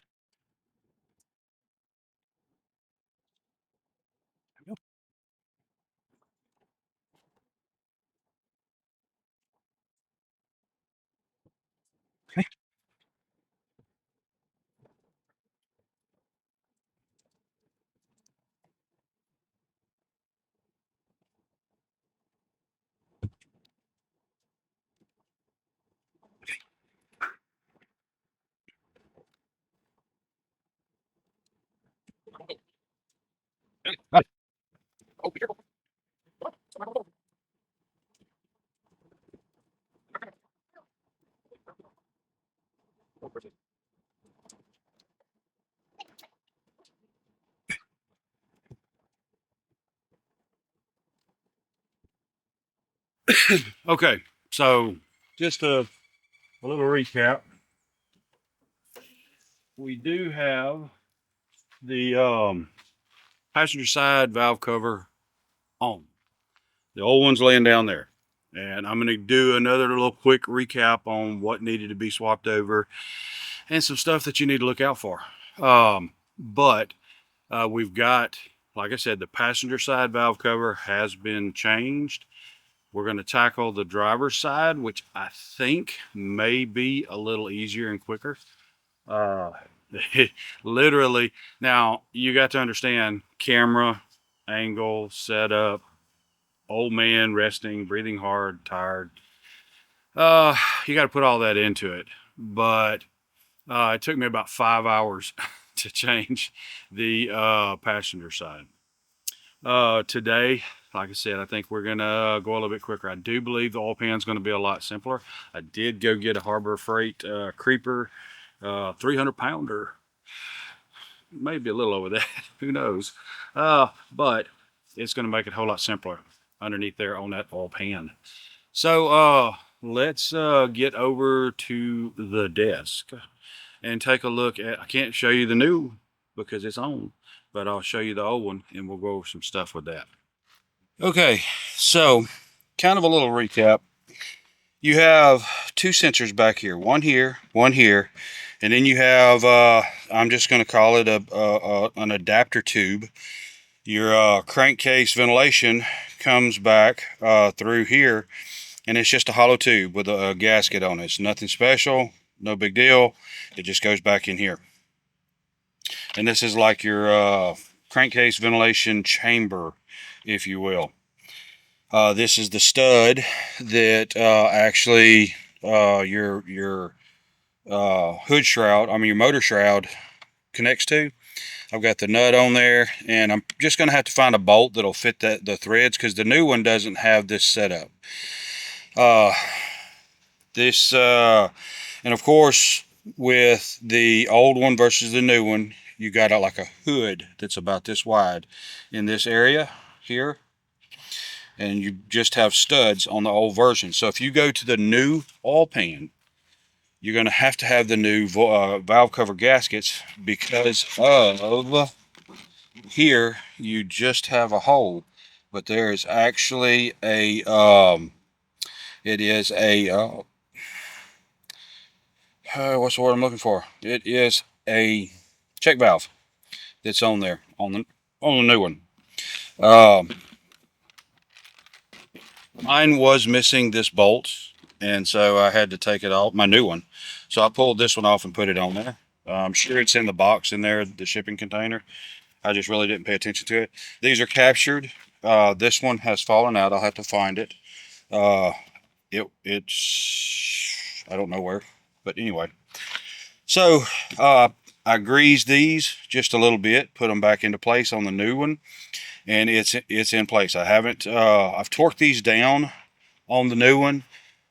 There we go. Okay. Got it. Oh, be careful. Okay, so just a little recap. We do have the passenger side valve cover on. The old one's laying down there. And I'm going to do another little quick recap on what needed to be swapped over and some stuff that you need to look out for. But we've got, like I said, the passenger side valve cover has been changed. We're going to tackle the driver's side, which I think may be a little easier and quicker. Uh, literally, now you got to understand camera, angle, setup, old man resting, breathing hard, tired. You got to put all that into it. But it took me about 5 hours to change the passenger side. Today, like I said, I think we're gonna go a little bit quicker. I do believe the oil pan is going to be a lot simpler. I did go get a Harbor Freight creeper, 300-pounder, maybe a little over that. Who knows? But it's going to make it a whole lot simpler underneath there on that oil pan. So let's get over to the desk and take a look at. I can't show you the new because it's on, but I'll show you the old one and we'll go over some stuff with that. Okay, so kind of a little recap. You have two sensors back here, one here, and then you have, I'm just going to call it an adapter tube. Your crankcase ventilation comes back through here, and it's just a hollow tube with a gasket on it. It's nothing special, no big deal. It just goes back in here. And this is like your crankcase ventilation chamber, if you will. This is the stud that actually your hood shroud, your motor shroud connects to. I've got the nut on there, and I'm just going to have to find a bolt that'll fit the threads because the new one doesn't have this setup. And of course, with the old one versus the new one, you got like a hood that's about this wide in this area here, and you just have studs on the old version. So if you go to the new oil pan, you're going to have the new valve cover gaskets because of here you just have a hole, but there is actually a it is a what's the word I'm looking for? It is a check valve that's on there on the new one. Mine was missing this bolt, and so I had to take it off, my new one. So I pulled this one off and put it on there. I'm sure it's in the box in there, the shipping container. I just really didn't pay attention to it. These are captured. This one has fallen out. I'll have to find it. It's I don't know where, but anyway. So I greased these just a little bit, put them back into place on the new one, and it's in place. I haven't I've torqued these down on the new one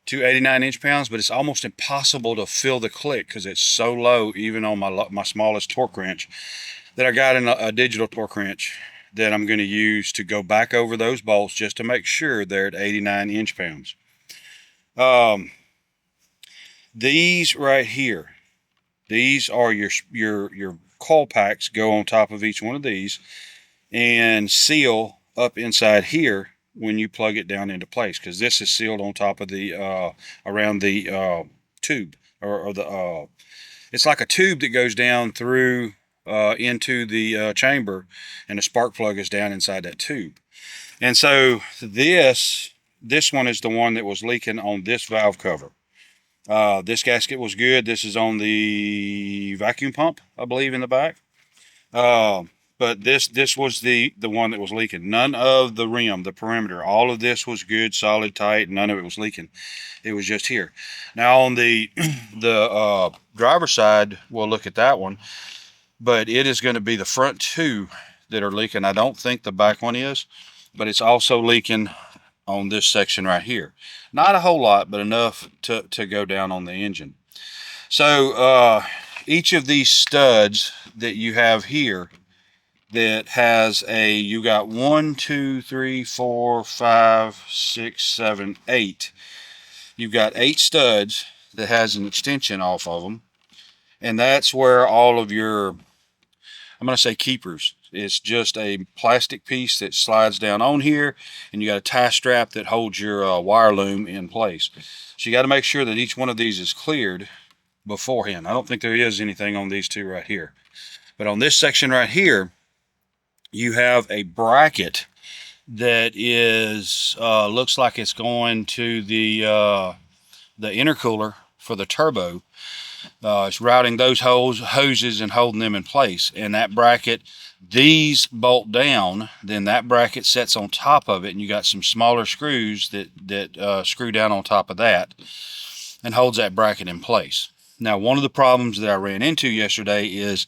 to 89 inch-pounds, but it's almost impossible to feel the click because it's so low, even on my smallest torque wrench, that I got in a digital torque wrench that I'm going to use to go back over those bolts just to make sure they're at 89 inch-pounds. These right here, these are your coil packs go on top of each one of these and seal up inside here when you plug it down into place, because this is sealed on top of the around the tube, or the it's like a tube that goes down through into the chamber, and the spark plug is down inside that tube. And so this one is the one that was leaking on this valve cover. This gasket was good. This is on the vacuum pump, I believe, in the back. But this was the one that was leaking. None of the rim, the perimeter, all of this was good, solid, tight. None of it was leaking. It was just here. Now on the driver's side, we'll look at that one. But it is going to be the front two that are leaking. I don't think the back one is, but it's also leaking on this section right here. Not a whole lot, but enough to go down on the engine. So each of these studs that you have here that has you got 1, 2, 3, 4, 5, 6, 7, 8. You've got 8 studs that has an extension off of them. And that's where all of your, I'm going to say keepers. It's just a plastic piece that slides down on here, and you got a tie strap that holds your wire loom in place. So you got to make sure that each one of these is cleared beforehand. I don't think there is anything on these two right here. But on this section right here, you have a bracket that is looks like it's going to the intercooler for the turbo. It's routing those hoses and holding them in place. And that bracket, these bolt down, then that bracket sets on top of it, and you got some smaller screws that screw down on top of that and holds that bracket in place. Now, one of the problems that I ran into yesterday is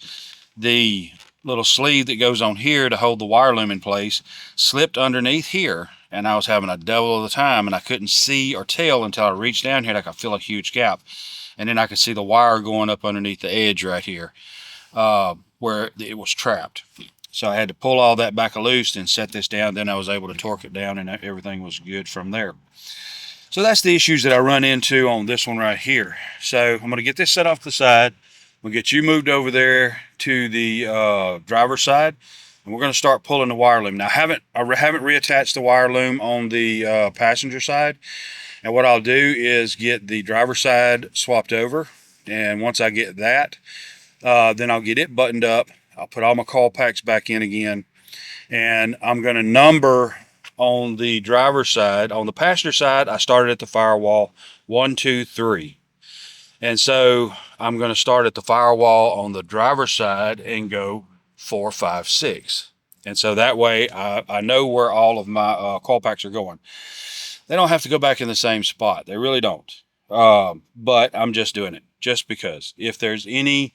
the little sleeve that goes on here to hold the wire loom in place slipped underneath here, and I was having a devil of the time, and I couldn't see or tell until I reached down here. I could feel a huge gap, and then I could see the wire going up underneath the edge right here where it was trapped. So I had to pull all that back loose and set this down. Then I was able to torque it down, and everything was good from there. So that's the issues that I run into on this one right here. So I'm going to get this set off the side. We'll get you moved over there to the driver's side, and we're going to start pulling the wire loom. Now I haven't reattached the wire loom on the passenger side, and what I'll do is get the driver's side swapped over, and once I get that, then I'll get it buttoned up. I'll put all my coil packs back in again, and I'm going to number on the driver's side. On the passenger side, I started at the firewall 1, 2, 3. And so I'm going to start at the firewall on the driver's side and go 4, 5, 6. And so that way I know where all of my coil packs are going. They don't have to go back in the same spot. They really don't. But I'm just doing it just because. If there's any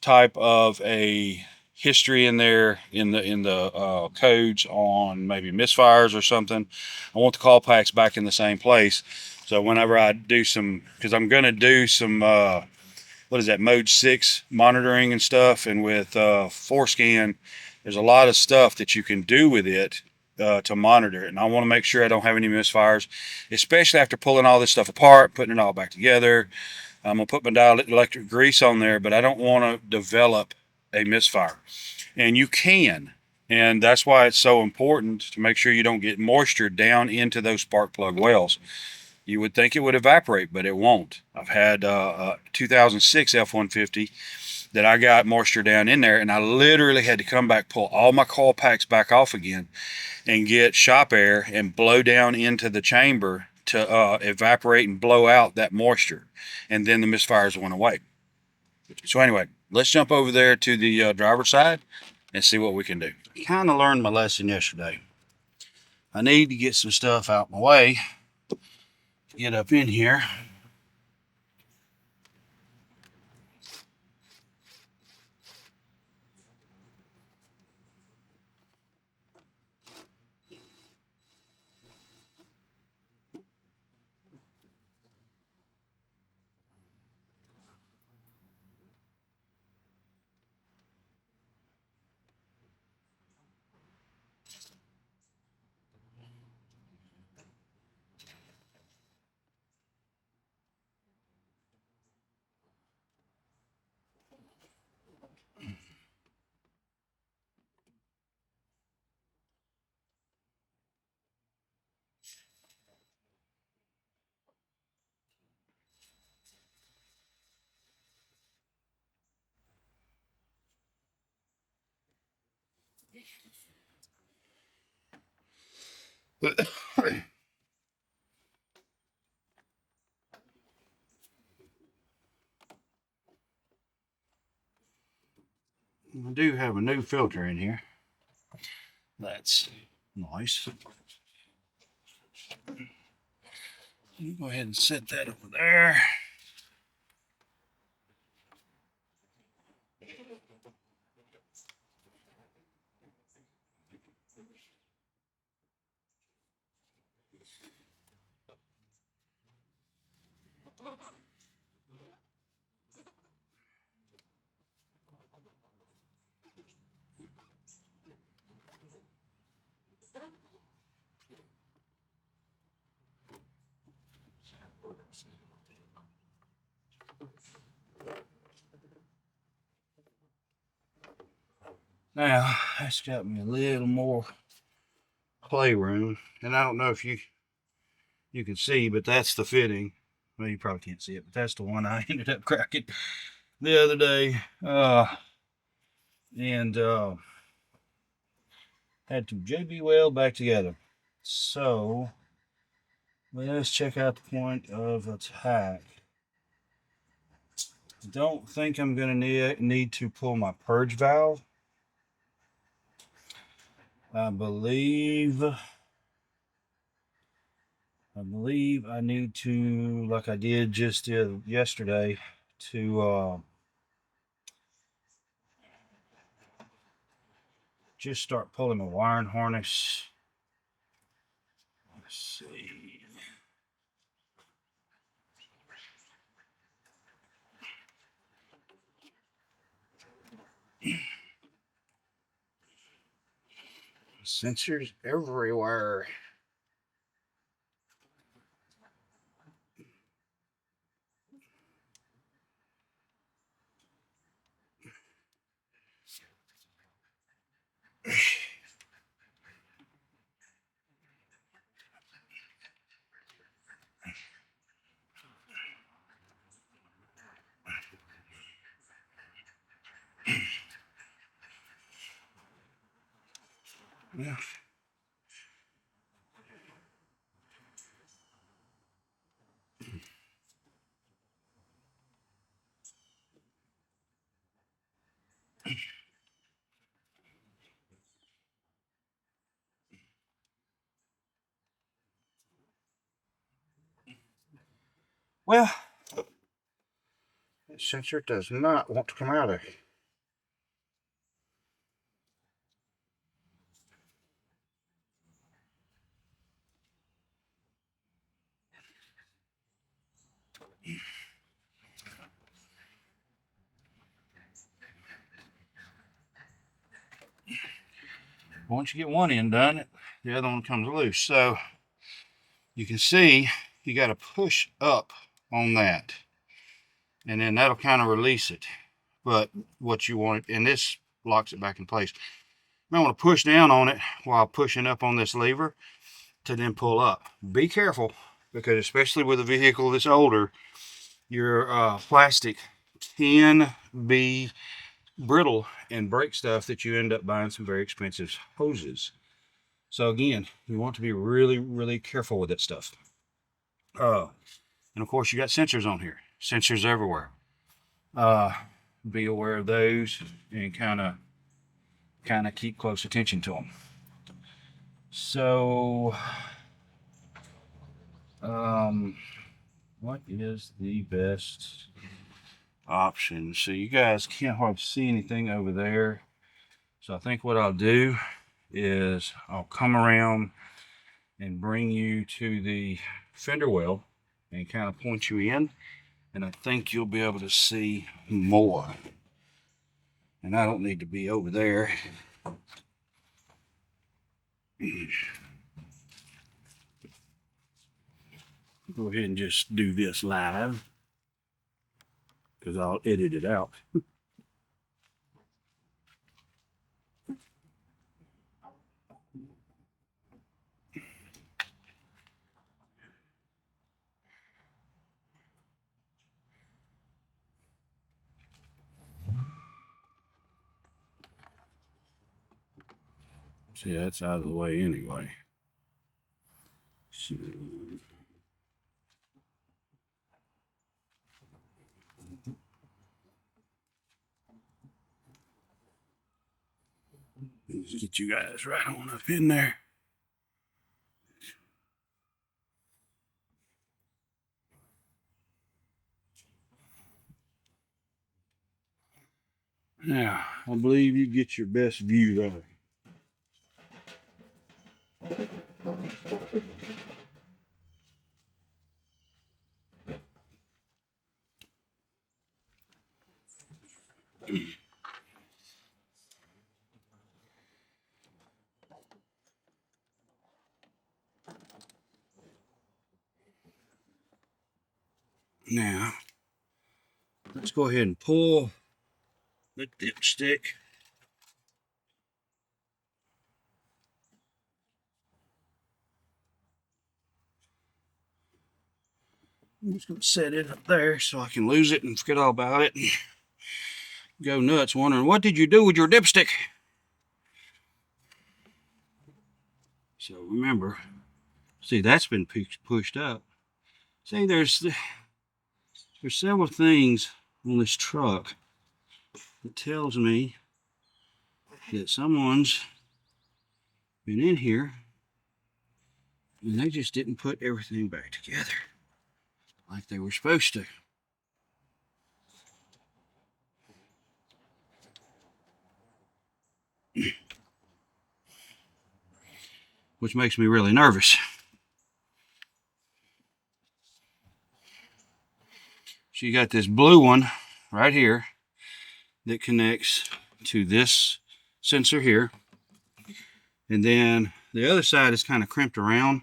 type of a history in there in the codes on maybe misfires or something, I want the coil packs back in the same place. So whenever I do some, because I'm going to do some, what is that, mode 6 monitoring and stuff, and with 4Scan, there's a lot of stuff that you can do with it to monitor it. And I want to make sure I don't have any misfires, especially after pulling all this stuff apart, putting it all back together. I'm going to put my dielectric grease on there, but I don't want to develop a misfire. And you can. And that's why it's so important to make sure you don't get moisture down into those spark plug wells. You would think it would evaporate, but it won't. I've had a 2006 F-150 that I got moisture down in there, and I literally had to come back, pull all my coil packs back off again, and get shop air and blow down into the chamber to evaporate and blow out that moisture. And then the misfires went away. So anyway, let's jump over there to the driver's side and see what we can do. Kind of learned my lesson yesterday. I need to get some stuff out my way. Get up in here. I do have a new filter in here. That's nice. Go ahead and set that over there. Now, that's got me a little more playroom. And I don't know if you can see, but that's the fitting. Well, you probably can't see it, but that's the one I ended up cracking the other day. And had to JB weld back together. So, let's check out the point of attack. Don't think I'm going to need to pull my purge valve. I believe I need to, like I did just yesterday, to just start pulling my wiring harness. Let's see. Sensors everywhere. Yeah. Well, that sensor does not want to come out of here. Once you get one end done, the other one comes loose. So you can see you got to push up on that, and then that'll kind of release it. But what you want, and this locks it back in place. You might want to push down on it while pushing up on this lever to then pull up. Be careful, because especially with a vehicle that's older, your plastic can be brittle and break stuff that you end up buying some very expensive hoses. So again, you want to be really, really careful with that stuff. And of course, you got sensors on here. Sensors everywhere. Be aware of those and kind of keep close attention to them. So, what is the best option? So you guys can't hardly see anything over there. So I think what I'll do is I'll come around and bring you to the fender well and kind of point you in, and I think you'll be able to see more. And I don't need to be over there. Go ahead and just do this live, because I'll edit it out. See, that's out of the way anyway. So, let's get you guys right on up in there. Now, I believe you get your best view there. Now, let's go ahead and pull the dipstick. I'm just going to set it up there so I can lose it and forget all about it. And go nuts wondering, what did you do with your dipstick? So remember, see, that's been pushed up. See, there's several things on this truck that tells me that someone's been in here and they just didn't put everything back together like they were supposed to. Which makes me really nervous. So you got this blue one right here that connects to this sensor here. And then the other side is kind of crimped around,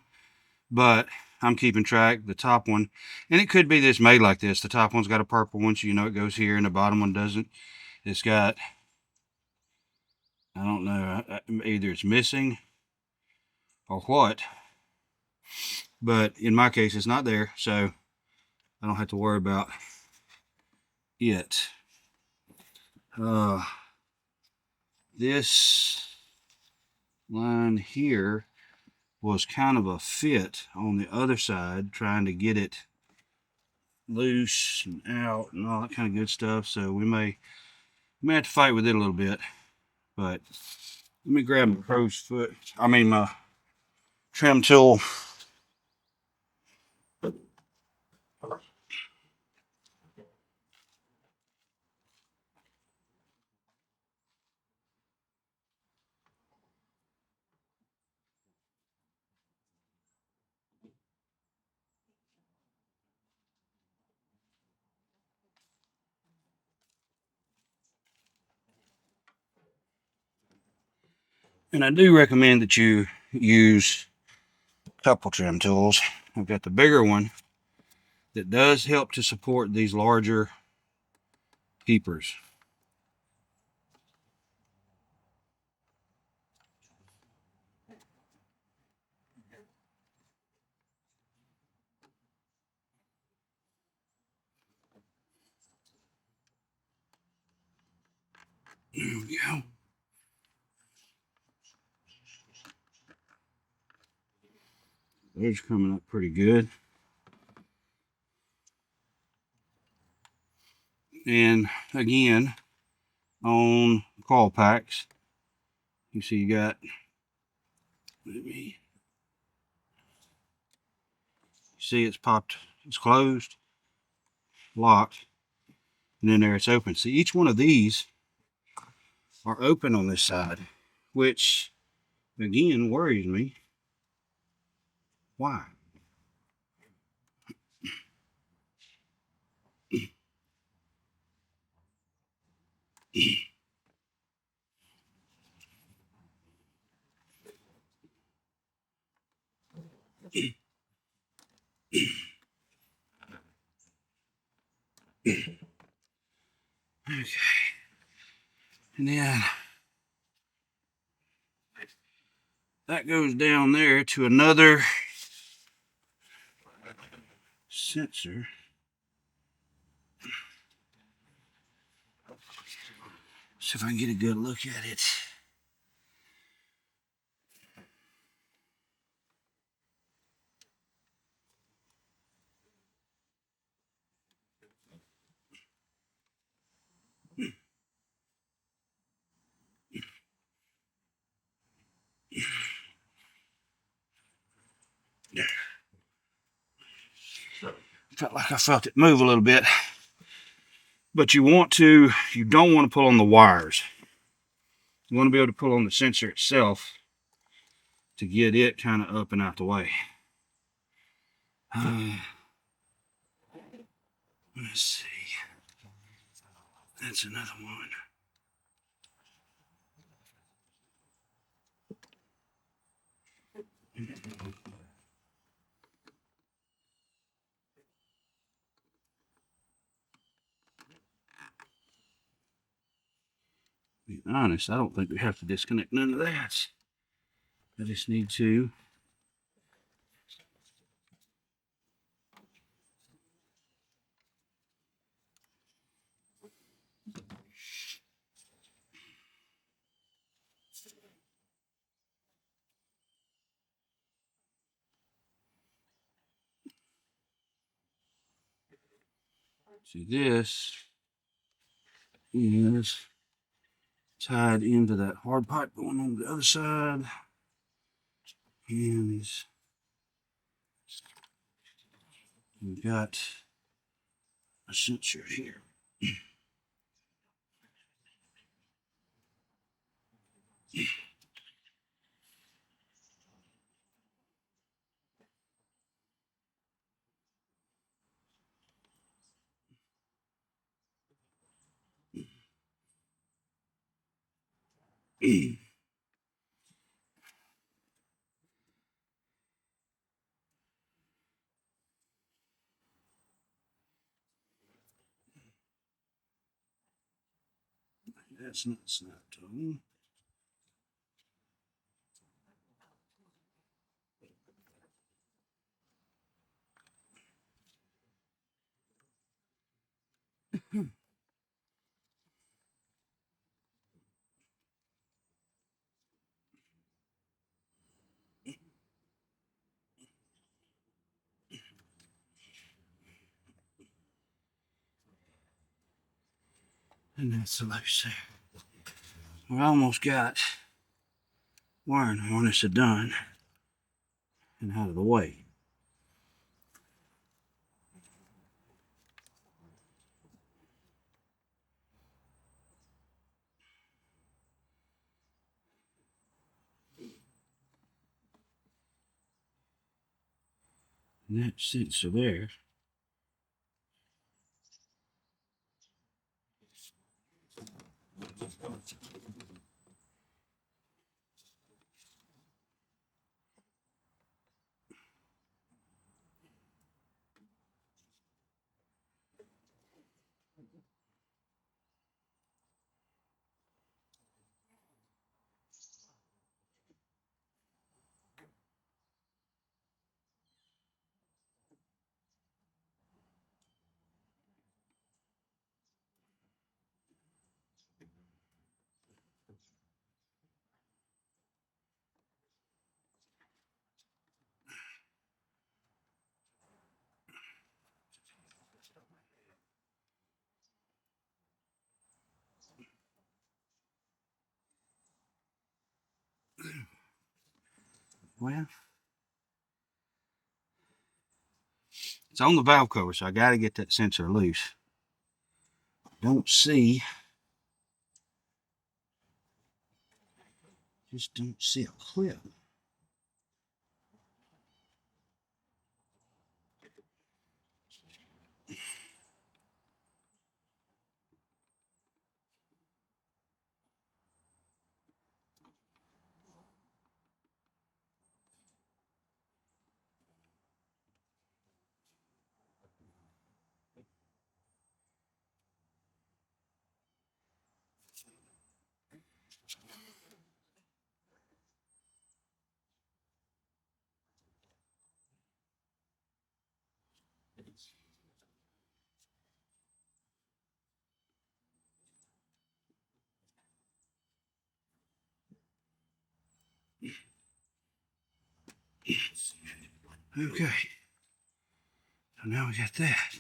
but I'm keeping track. The top one, and it could be this made like this. The top one's got a purple one, so you know it goes here, and the bottom one doesn't. It's got, I don't know, either it's missing or what. But in my case, it's not there, so I don't have to worry about it. This line here was kind of a fit on the other side, trying to get it loose and out and all that kind of good stuff. So we may have to fight with it a little bit. But let me grab my crow's foot. I mean my trim tool. And I do recommend that you use a couple trim tools. I've got the bigger one that does help to support these larger keepers. There we go. Those are coming up pretty good. And again, on coil packs, you see you got, see it's popped, it's closed, locked, and then there it's open. See, each one of these are open on this side, which again worries me. Why? Okay. And then that goes down there to another sensor. See if I can get a good look at it. Felt like I felt it move a little bit. But you don't want to pull on the wires. You want to be able to pull on the sensor itself to get it kind of up and out the way. Let's see. That's another one. Being honest, I don't think we have to disconnect none of that. I just need to see this is tied into that hard pipe going on the other side. And we've got a sensor here. That's not snapped on. And that's the loose there. We almost got wiring harness done and out of the way. And that sensor there. Well, it's on the valve cover, so I got to get that sensor loose. Just don't see a clip. Okay. So now we got that.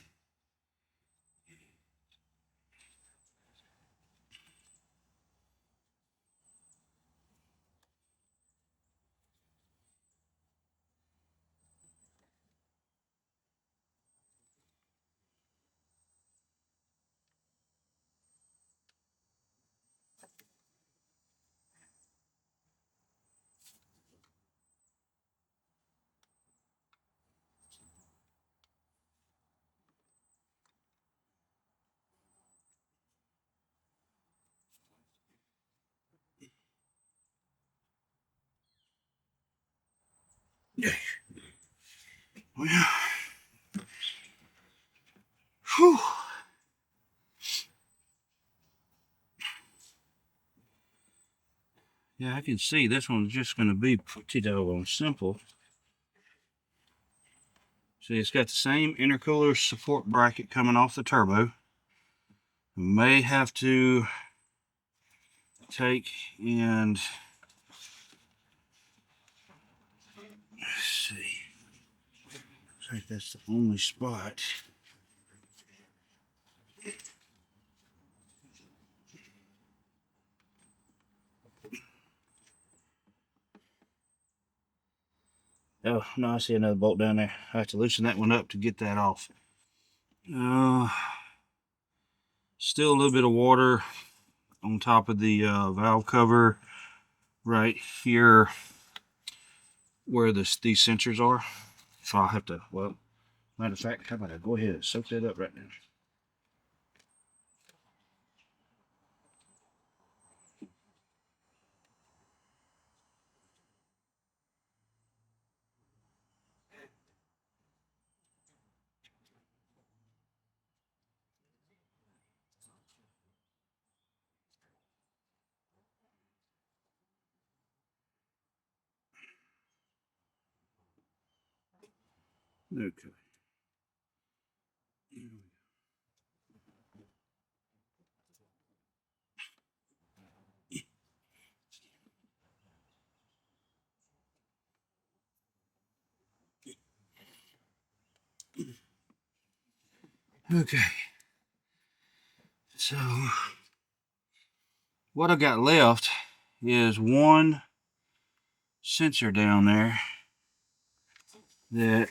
Well, whew. Yeah, I can see this one's just going to be pretty doggone simple. See, it's got the same intercooler support bracket coming off the turbo. May have to take and let's see. I think that's the only spot. Oh, no, I see another bolt down there. I have to loosen that one up to get that off. Still a little bit of water on top of the valve cover right here where these sensors are. So I'll have to, well, matter of fact, how about I go ahead and soak that up right now. Okay. Okay. So what I got left is one sensor down there that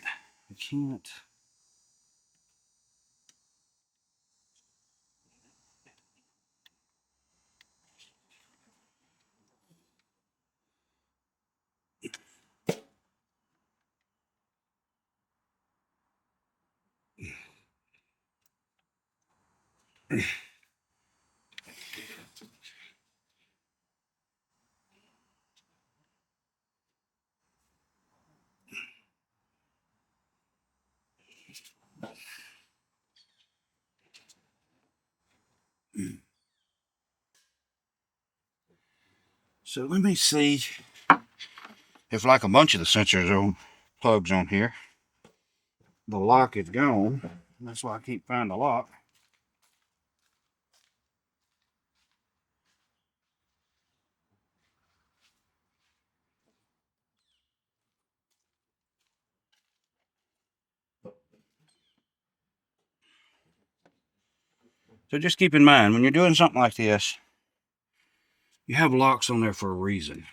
I can't. So let me see if, like a bunch of the sensors on plugs on here, the lock is gone. That's why I keep finding the lock. So just keep in mind, when you're doing something like this, you have locks on there for a reason.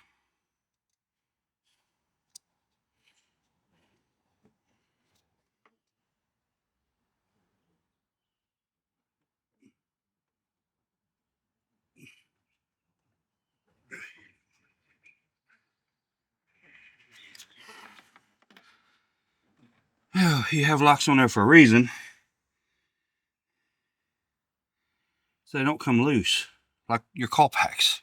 You have locks on there for a reason, so they don't come loose, like your call packs.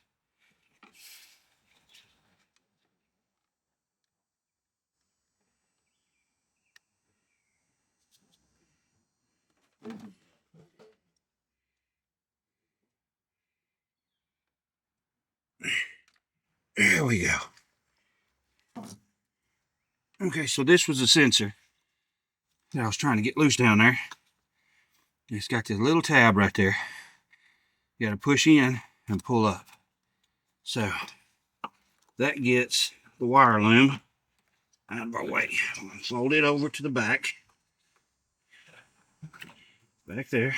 There we go. Okay, so this was the sensor that I was trying to get loose down there. It's got this little tab right there. You gotta push in and pull up. So that gets the wire loom out of our way. I'm gonna fold it over to the back. Back there.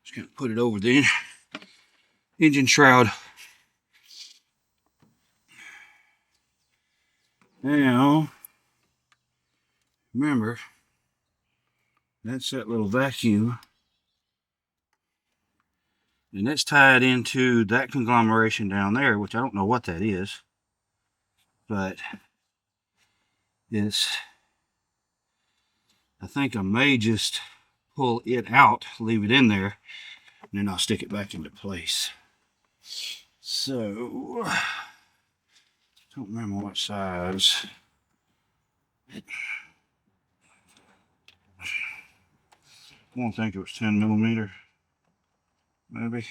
Just gonna put it over the engine shroud. Now, remember, that's that little vacuum. And it's tied into that conglomeration down there, which I don't know what that is. But it's, I think I may just pull it out, leave it in there, and then I'll stick it back into place. So, don't remember what size. I don't think it was 10 millimeter, maybe.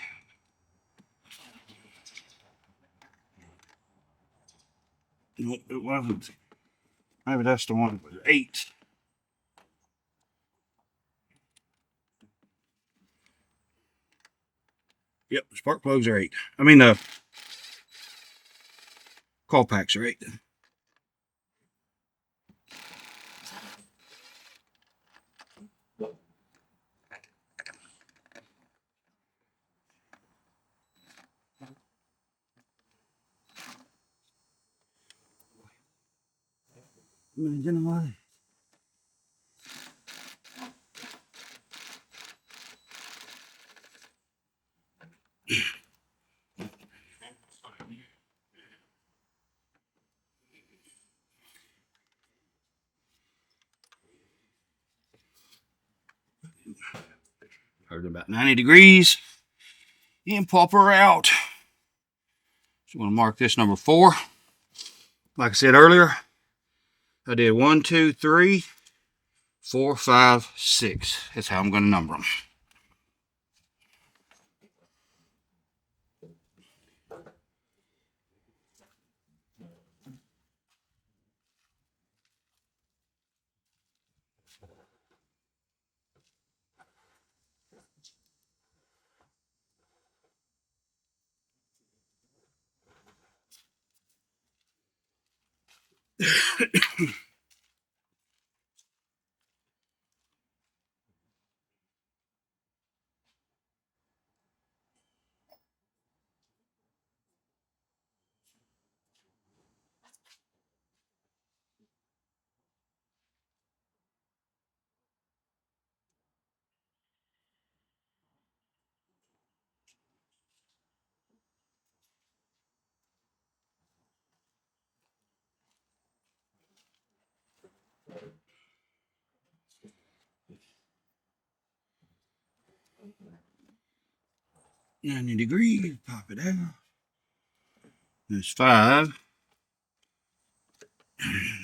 Nope, it wasn't. Maybe that's the one that was 8. Yep, spark plugs are 8. I mean, the coil packs are 8. Heard about 90 degrees. And pop her out. So I'm going to mark this number 4. Like I said earlier, I did 1, 2, 3, 4, 5, 6. That's how I'm going to number them. Ninety degrees, pop it out. There's 5.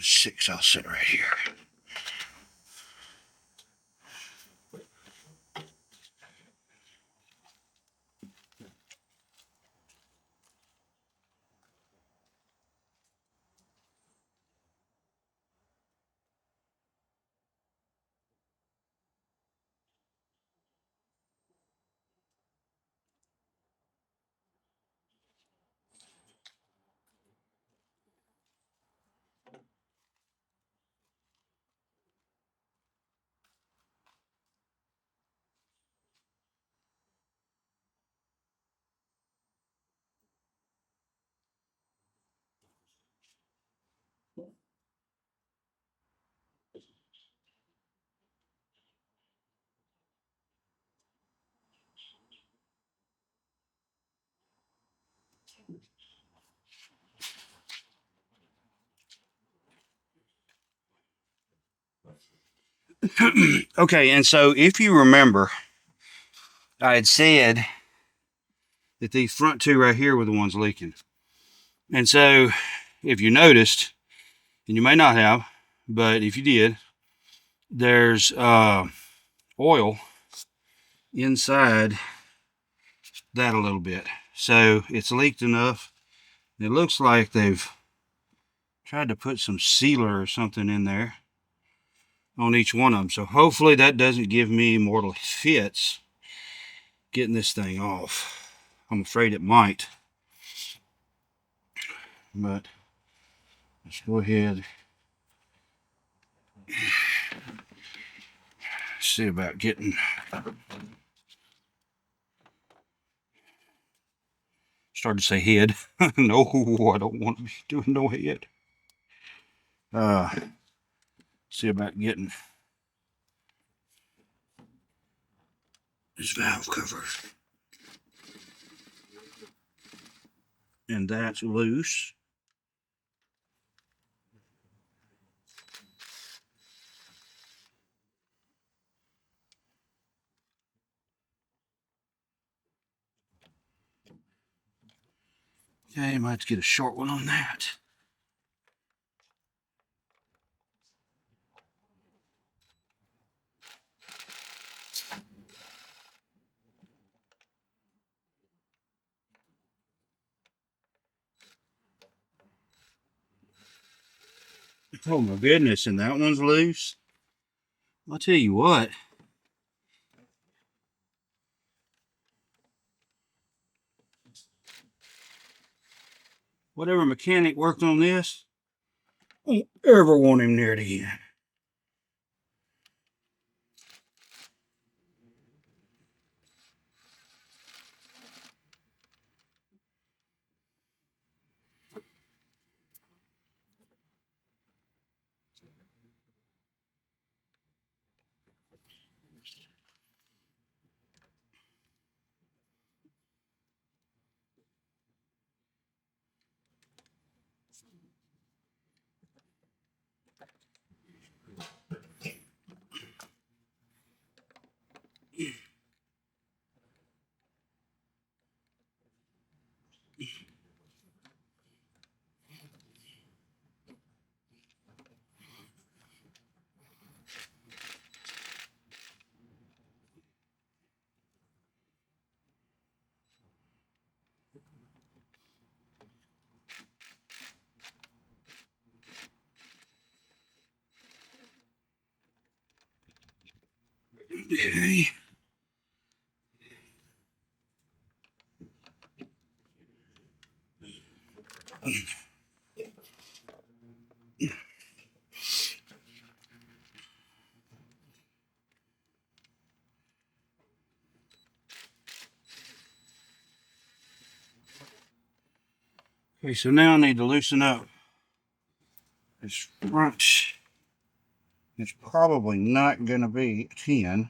6, I'll sit right here. Okay, and so if you remember, I had said that these front 2 right here were the ones leaking. And so if you noticed, and you may not have, but if you did, there's oil inside that a little bit. So it's leaked enough. It looks like they've tried to put some sealer or something in there on each one of them. So hopefully that doesn't give me mortal fits getting this thing off. I'm afraid it might. But let's go ahead. See about getting started to say head. No, I don't want to be doing no head. See about getting this valve cover. And that's loose. Okay, might have to get a short one on that. Oh my goodness, and that one's loose. I'll tell you what. Whatever mechanic worked on this, won't ever want him near it again. Okay. Okay, so now I need to loosen up this front. It's probably not going to be a 10.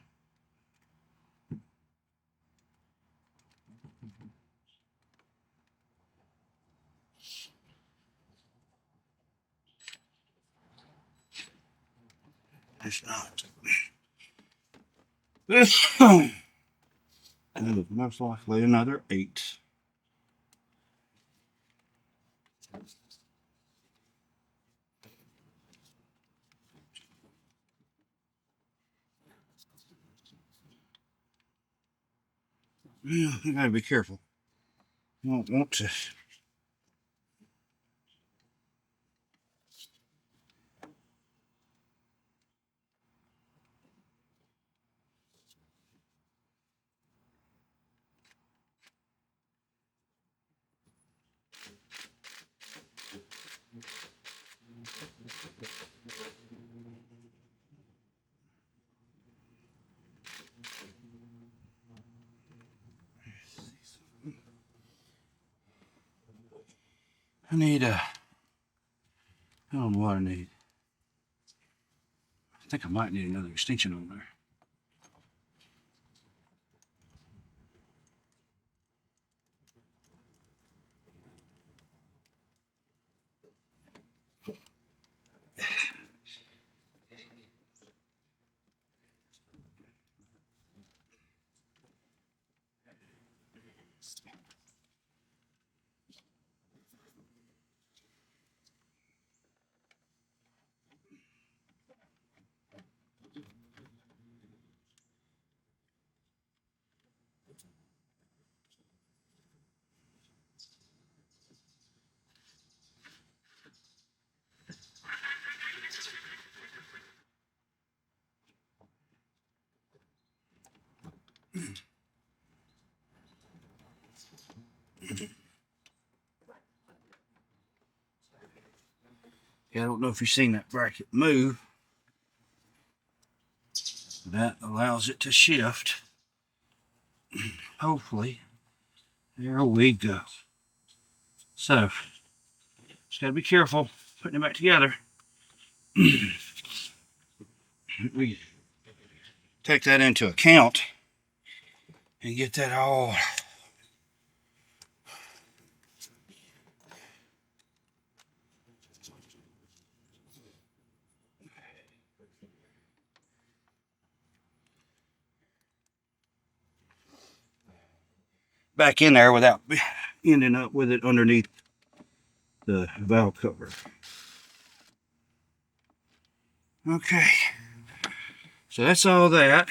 It's not. And most likely another 8. Yeah, you gotta be careful. You don't want to. I need a. I don't know what I need. I think I might need another extension on there. Yeah, I don't know if you've seen that bracket move. That allows it to shift. Hopefully. There we go. So, just gotta be careful putting it back together. We take that into account and get that all back in there without ending up with it underneath the valve cover. Okay, so that's all that.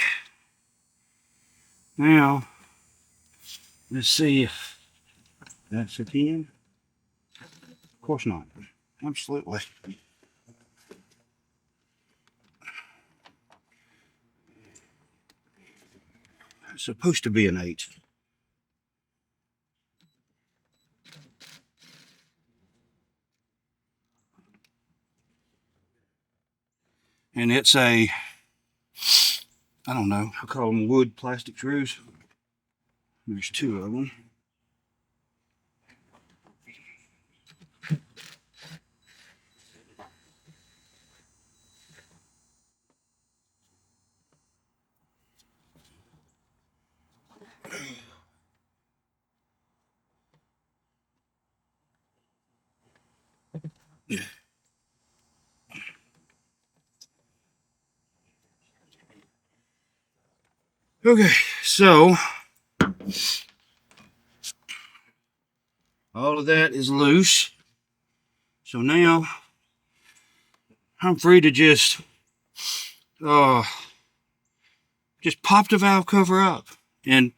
Now, let's see if that's a 10. Of course not. Absolutely. It's supposed to be an 8. And it's a, I don't know, I call them wood plastic screws. There's 2 of them. Okay, so all of that is loose. So now I'm free to just pop the valve cover up and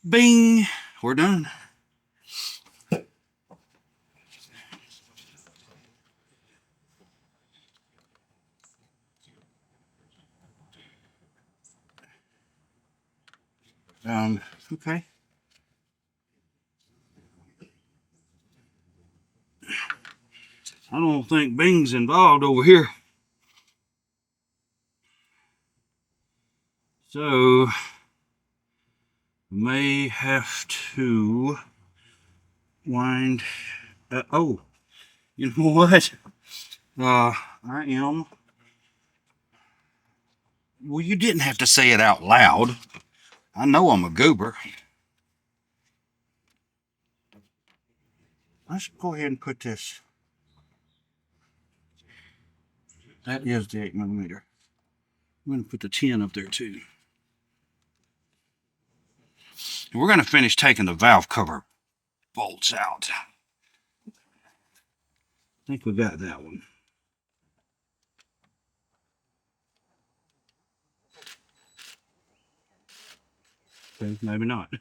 bing, we're done. Okay. I don't think bing's involved over here. So may have to wind. Oh, you know what? I am. Well, you didn't have to say it out loud. I know I'm a goober. Let's go ahead and put this. That is the 8mm. I'm going to put the 10 up there too. And we're going to finish taking the valve cover bolts out. I think we got that one. Okay, maybe not.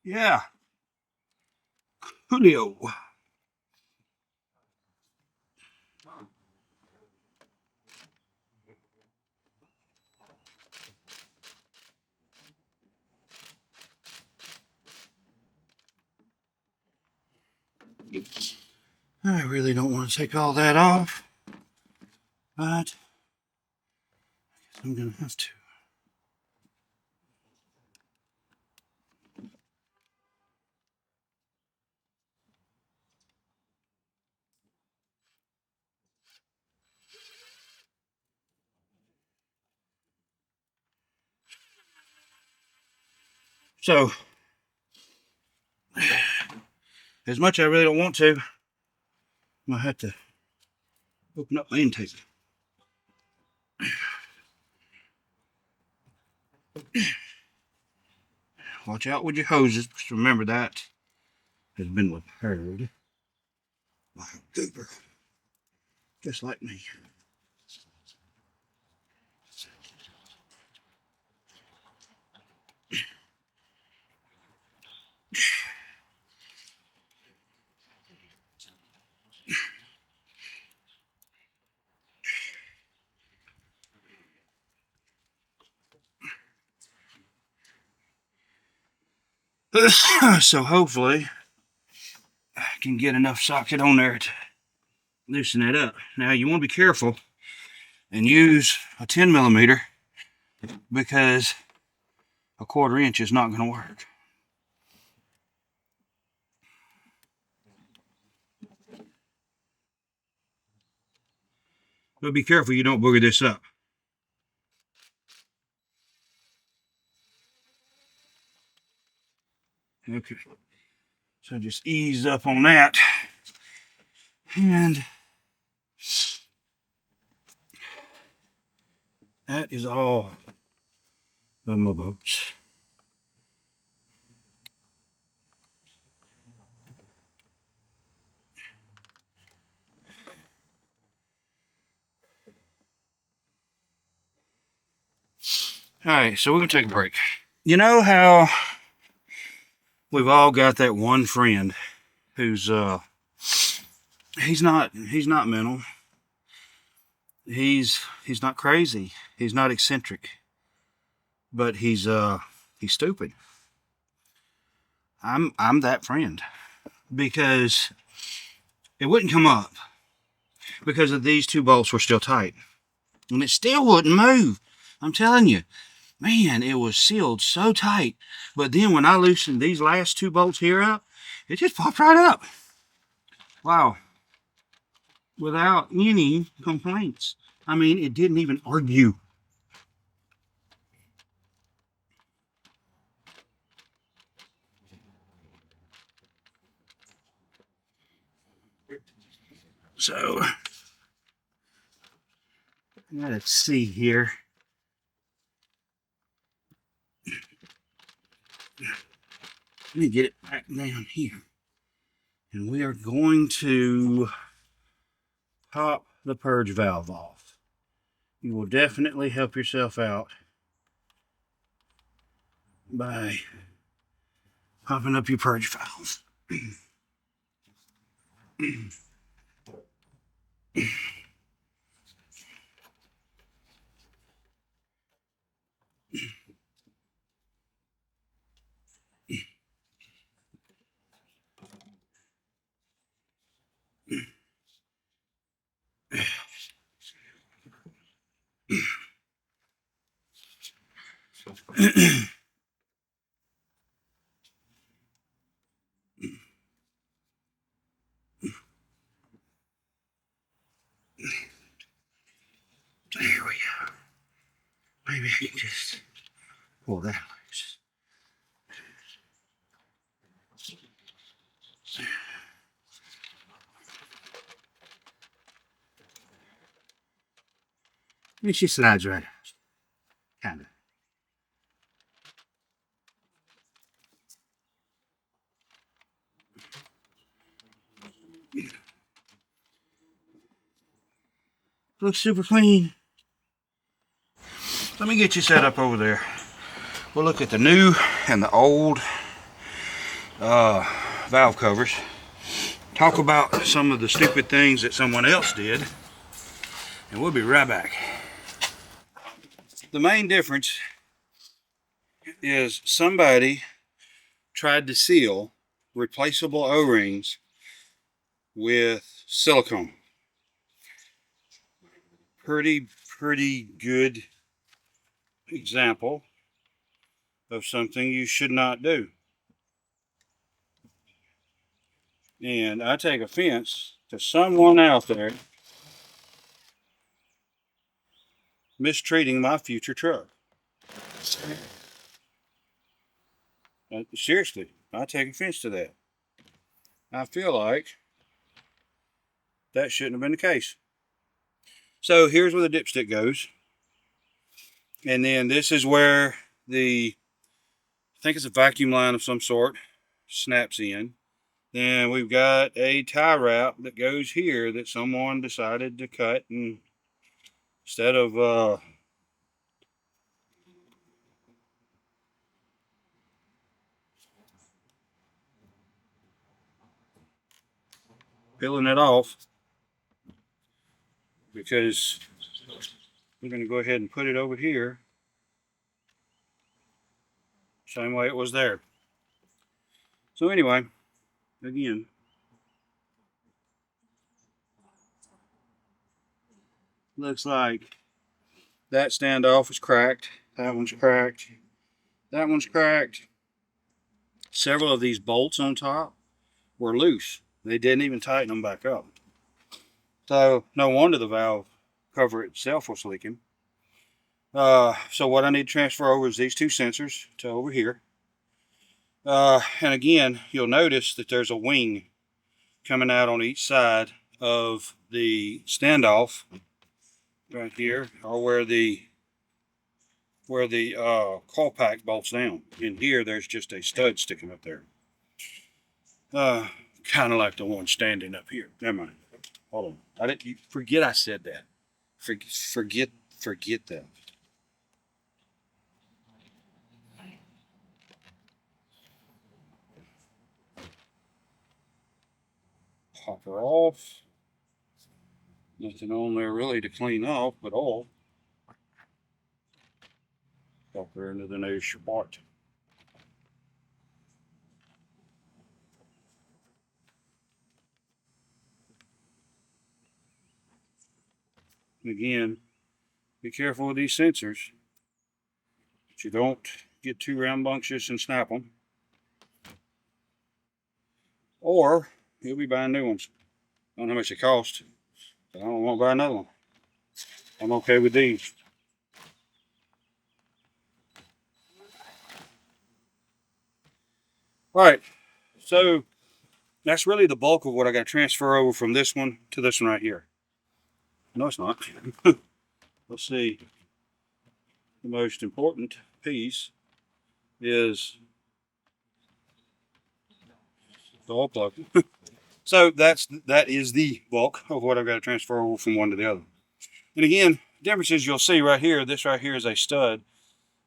Yeah. Julio. I really don't want to take all that off, but I'm going to have to. So, as much as I really don't want to, I'm going to have to open up my intake. Watch out with your hoses. Just remember that has been repaired by a goober, just like me. So hopefully I can get enough socket on there to loosen that up. Now you want to be careful and use a 10mm because a 1/4 inch is not going to work. But be careful you don't booger this up. Okay. So just ease up on that. And that is all of my boats. All right, so we're gonna take a break. You know how we've all got that one friend who's he's not mental. He's not crazy. He's not eccentric. But he's stupid. I'm that friend because it wouldn't come up because of these two bolts were still tight. And it still wouldn't move. I'm telling you. Man, it was sealed so tight. But then when I loosened these last two bolts here up, it just popped right up. Wow. Without any complaints. I mean, it didn't even argue. So, let's see here. Let me get it back down here. And we are going to pop the purge valve off. You will definitely help yourself out by popping up your purge valve. There we go. Maybe I can just pull that loose. And she slides right out. Kind of. Looks super clean. Let me get you set up over there. We'll look at the new and the old valve covers. Talk about some of the stupid things that someone else did. And we'll be right back. The main difference is somebody tried to seal replaceable O-rings with silicone. Pretty good example of something you should not do. And I take offense to someone out there mistreating my future truck. Seriously, I take offense to that. I feel like that shouldn't have been the case. So here's where the dipstick goes. And then this is where I think it's a vacuum line of some sort, snaps in. Then we've got a tie wrap that goes here that someone decided to cut, and instead of peeling it off, because we're going to go ahead and put it over here same way it was there. So anyway, again, looks like that standoff is cracked, that one's cracked, that one's cracked. Several of these bolts on top were loose. They didn't even tighten them back up. So no wonder the valve cover itself was leaking. So what I need to transfer over is these two sensors to over here. And again, you'll notice that there's a wing coming out on each side of the standoff right here, or where the coil pack bolts down. In here, there's just a stud sticking up there. Kind of like the one standing up here. Never mind. Hold on. I didn't forget I said that. Forget that. Pop her off. Nothing on there really to clean off but oil. Pop her into the new part. And again, be careful with these sensors that you don't get too rambunctious and snap them. Or you'll be buying new ones. I don't know how much it costs, but I don't want to buy another one. I'm okay with these. All right, so that's really the bulk of what I got to transfer over from this one to this one right here. No, it's not. Let's see. The most important piece is the oil plug. So that is the bulk of what I've got to transfer over from one to the other. And again, differences you'll see right here. This right here is a stud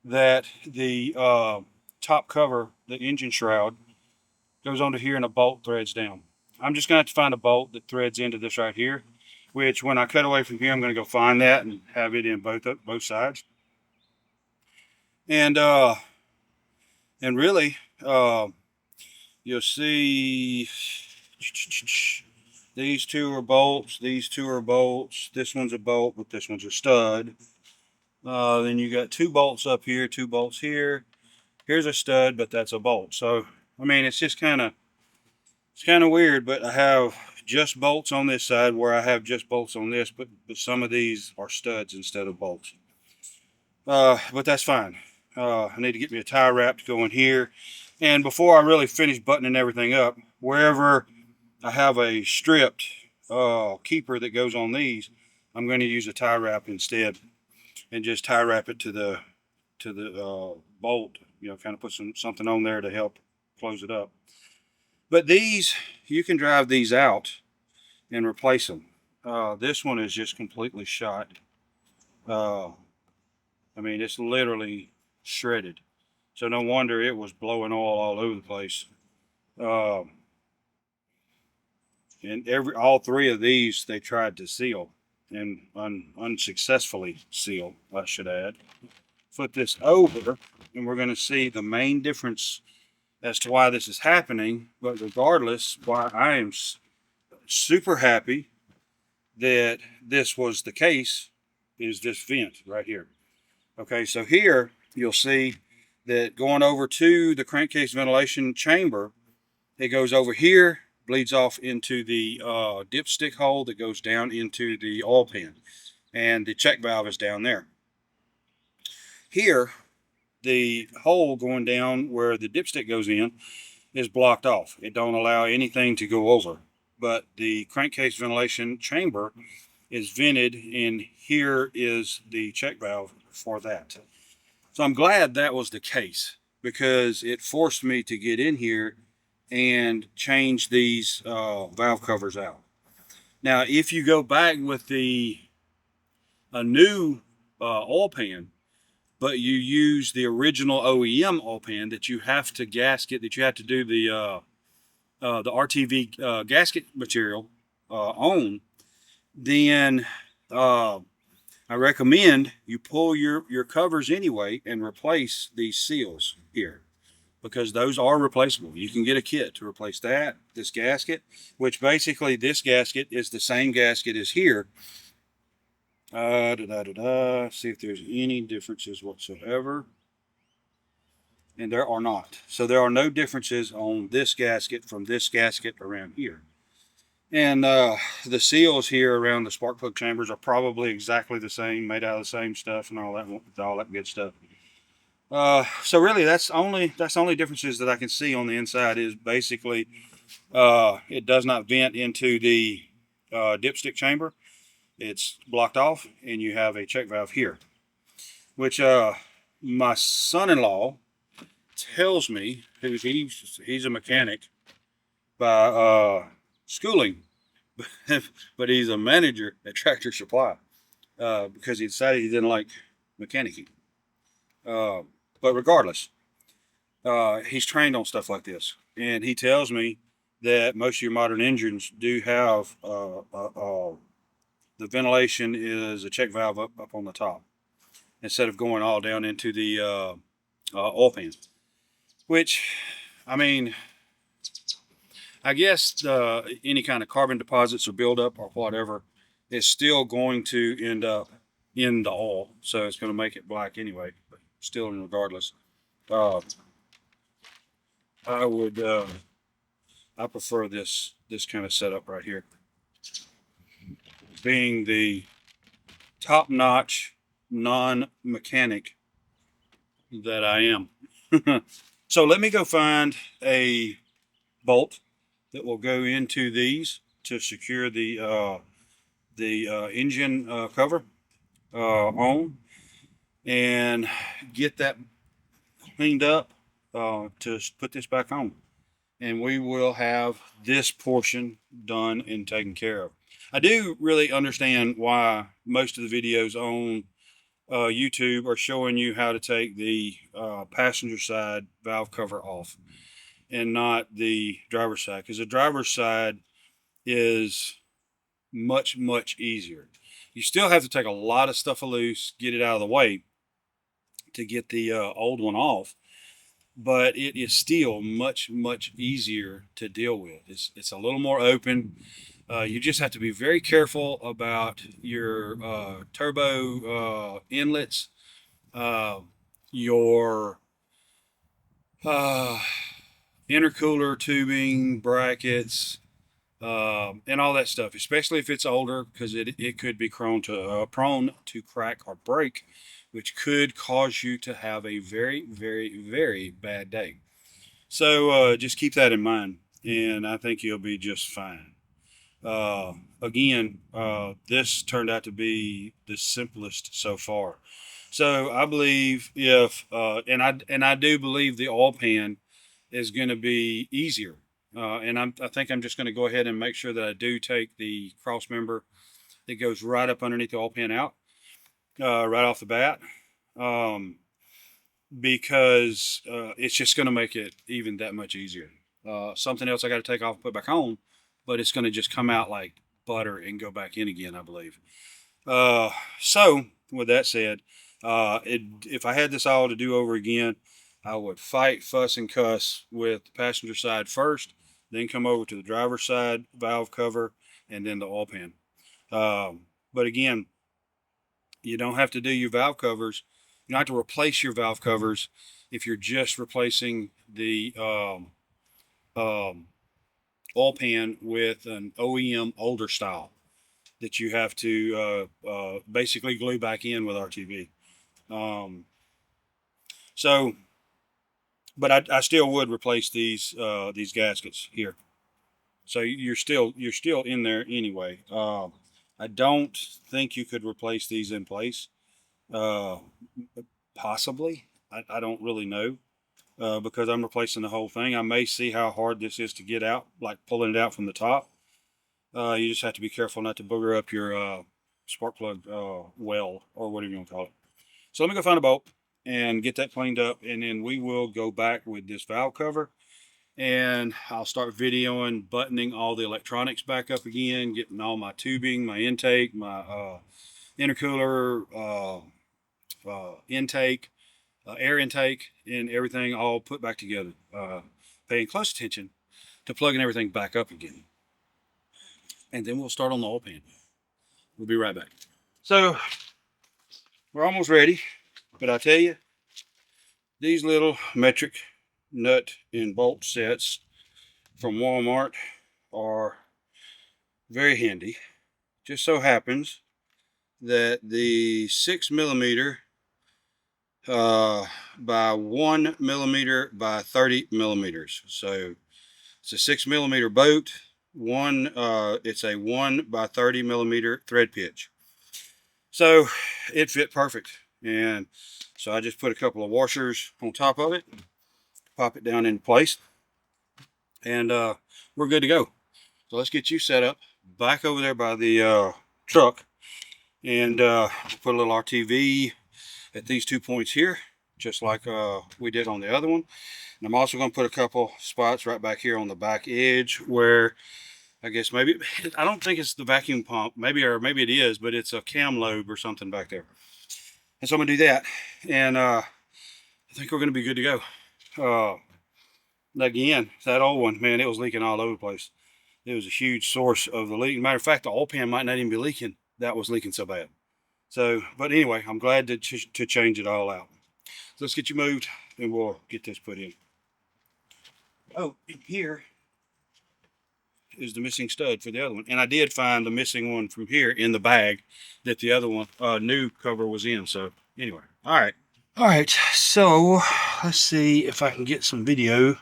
that the top cover, the engine shroud, goes onto here and a bolt threads down. I'm just going to have to find a bolt that threads into this right here, which when I cut away from here, I'm going to go find that and have it in both sides. And really, you'll see these two are bolts, these two are bolts, this one's a bolt, but this one's a stud. Then you got two bolts up here, two bolts here. Here's a stud, but that's a bolt. So, I mean, it's just kind of weird, but I have just bolts on this side where I have just bolts on this, but some of these are studs instead of bolts. But that's fine. I need to get me a tie wrap to go in here. And before I really finish buttoning everything up, wherever I have a stripped keeper that goes on these, I'm going to use a tie wrap instead and just tie wrap it to the bolt, you know, kind of put something on there to help close it up. But these, you can drive these out and replace them. This one is just completely shot. I mean, it's literally shredded. So no wonder it was blowing oil all over the place. And all three of these they tried to seal and unsuccessfully seal, I should add. Flip this over and we're going to see the main difference as to why this is happening. But regardless, why I am super happy that this was the case is this vent right here. Okay, so here you'll see that going over to the crankcase ventilation chamber, it goes over here, bleeds off into the dipstick hole that goes down into the oil pan, and the check valve is down there. Here, the hole going down where the dipstick goes in is blocked off. It don't allow anything to go over. But the crankcase ventilation chamber is vented, and here is the check valve for that. So I'm glad that was the case, because it forced me to get in here and change these valve covers out. Now, if you go back with a new oil pan, but you use the original OEM oil pan that you have to gasket, that you have to do the RTV gasket material on, then I recommend you pull your covers anyway and replace these seals here, because those are replaceable. You can get a kit to replace that, this gasket, which basically this gasket is the same gasket as here. See if there's any differences whatsoever. And there are not. So there are no differences on this gasket from this gasket around here. And the seals here around the spark plug chambers are probably exactly the same, made out of the same stuff and all that good stuff. So really, that's the only differences that I can see on the inside is basically it does not vent into the dipstick chamber. It's blocked off, and you have a check valve here, which my son-in-law tells me, he's a mechanic by schooling, but he's a manager at Tractor Supply because he decided he didn't like mechanicking. Uh, but regardless, he's trained on stuff like this, and he tells me that most of your modern engines do have the ventilation is a check valve up on the top instead of going all down into the oil pan. Which, I mean, I guess any kind of carbon deposits or buildup or whatever is still going to end up in the oil, so it's going to make it black anyway. But still, regardless, uh, I would I prefer this kind of setup right here, being the top-notch non-mechanic that I am. So let me go find a bolt that will go into these to secure the engine cover on, and get that cleaned up to put this back on, and we will have this portion done and taken care of. I do really understand why most of the videos on YouTube are showing you how to take the passenger side valve cover off and not the driver's side, because the driver's side is much easier. You still have to take a lot of stuff loose, get it out of the way to get the old one off, but it is still much easier to deal with. It's a little more open. You just have to be very careful about your turbo inlets, your intercooler tubing brackets, and all that stuff, especially if it's older, because it could be prone to crack or break, which could cause you to have a very bad day. So just keep that in mind, and I think you'll be just fine. Again, this turned out to be the simplest so far. So I believe if and I do believe the oil pan is going to be easier. I think I'm just going to go ahead and make sure that I do take the cross member that goes right up underneath the oil pan out right off the bat, um, because it's just going to make it even that much easier. Something else I got to take off and put back on, but it's going to just come out like butter and go back in again, I believe. So with that said, if I had this all to do over again, I would fight, fuss, and cuss with the passenger side first, then come over to the driver's side valve cover, and then the oil pan. But again, you don't have to do your valve covers. You don't have to replace your valve covers if you're just replacing the oil pan with an OEM older style that you have to basically glue back in with RTV. So, but I still would replace these gaskets here. So you're still in there anyway. I don't think you could replace these in place. Uh, Possibly. I don't really know because I'm replacing the whole thing. I may see how hard this is to get out, like pulling it out from the top. You just have to be careful not to booger up your spark plug well, or whatever you want to call it. So let me go find a bolt and get that cleaned up, and then we will go back with this valve cover, and I'll start videoing buttoning all the electronics back up again, getting all my tubing, my intake, my intercooler, intake, air intake, and everything all put back together. Paying close attention to plugging everything back up again. And then we'll start on the oil pan. We'll be right back. So we're almost ready, but I tell you, these little metric nut and bolt sets from Walmart are very handy. Just so happens that the 6mm by 1 millimeter by 30 millimeters. So it's a 6 millimeter boat. It's a 1 by 30 millimeter thread pitch. So it fit perfect. And so I just put a couple of washers on top of it, pop it down into place, and we're good to go. So let's get you set up back over there by the truck, and put a little RTV at these 2 points here, just like we did on the other one. And I'm also going to put a couple spots right back here on the back edge where I guess maybe, I don't think it's the vacuum pump, maybe, or maybe it is, but it's a cam lobe or something back there. And so I'm going to do that, and I think we're going to be good to go. Again, that old one, man, it was leaking all over the place. It was a huge source of the leak. Matter of fact, the oil pan might not even be leaking. That was leaking so bad. So, but anyway, I'm glad to change it all out. So let's get you moved, and we'll get this put in. Oh, here is the missing stud for the other one. And I did find the missing one from here in the bag that the other one, new cover was in. So anyway, all right. All right, so let's see if I can get some video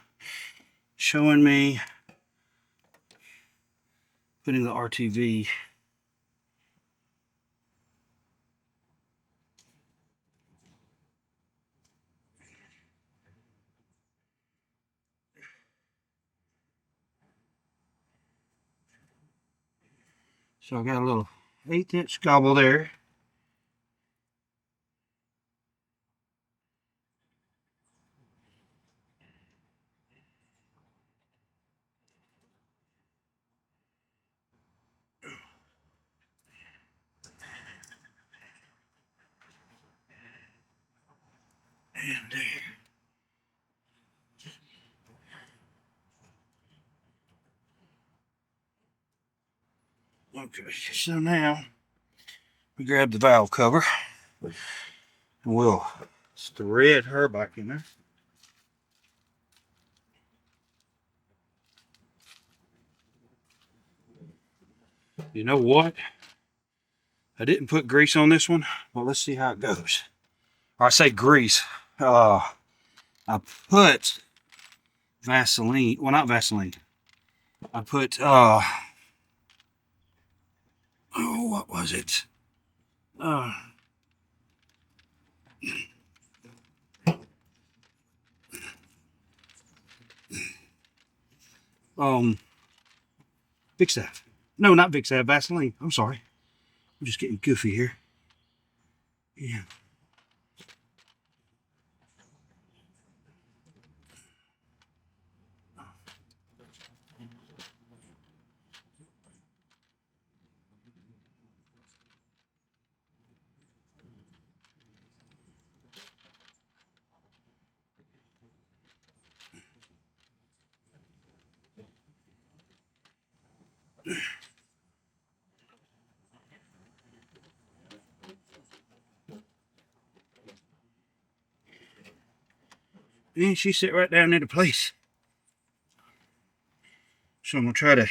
showing me putting the RTV. So I got a little 1/8" gobble there. And there. Okay, so now we grab the valve cover and we'll thread her back in there. You know what? I didn't put grease on this one. Well, let's see how it goes. Or I say grease. I put Vaseline. Well, not Vaseline. I put oh, what was it? Vicks Sav. No, not Vicks Sav, Vaseline. I'm sorry. I'm just getting goofy here. Yeah. And she sit right down into place. So I'm going to try to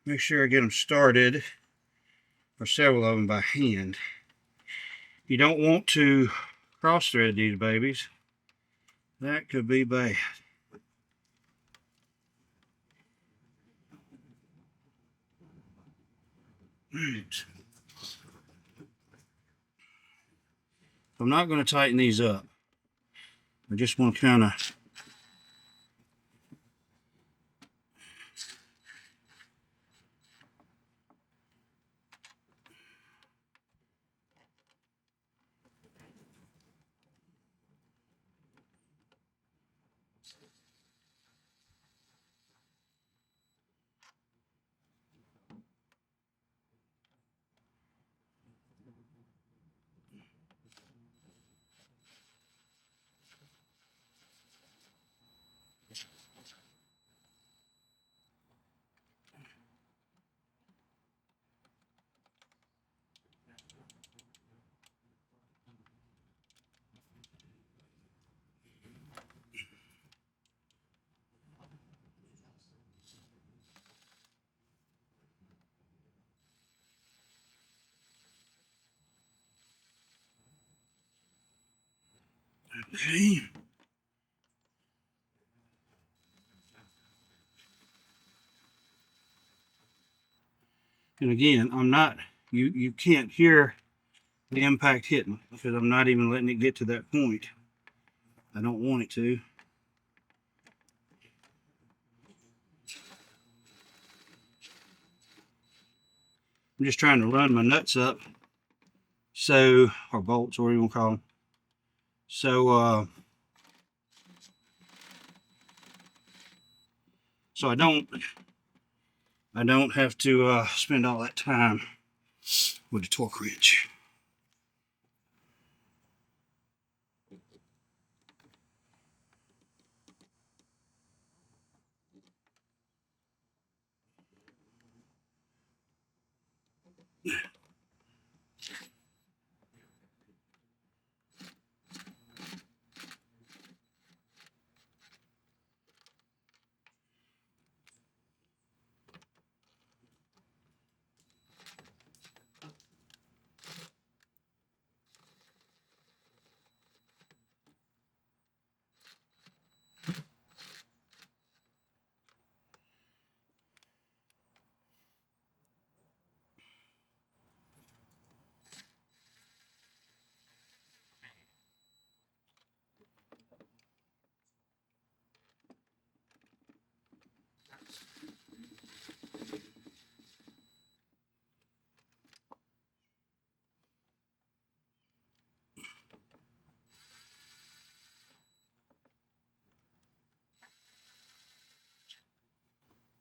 make sure I get them started, or several of them by hand. You don't want to cross thread these babies. That could be bad. Right. I'm not going to tighten these up. I just want to kind of Okay. And again, I'm not, you can't hear the impact hitting because I'm not even letting it get to that point. I don't want it to. I'm just trying to run my nuts up, so, or bolts, or whatever you want to call them. So, so I don't have to spend all that time with the torque wrench.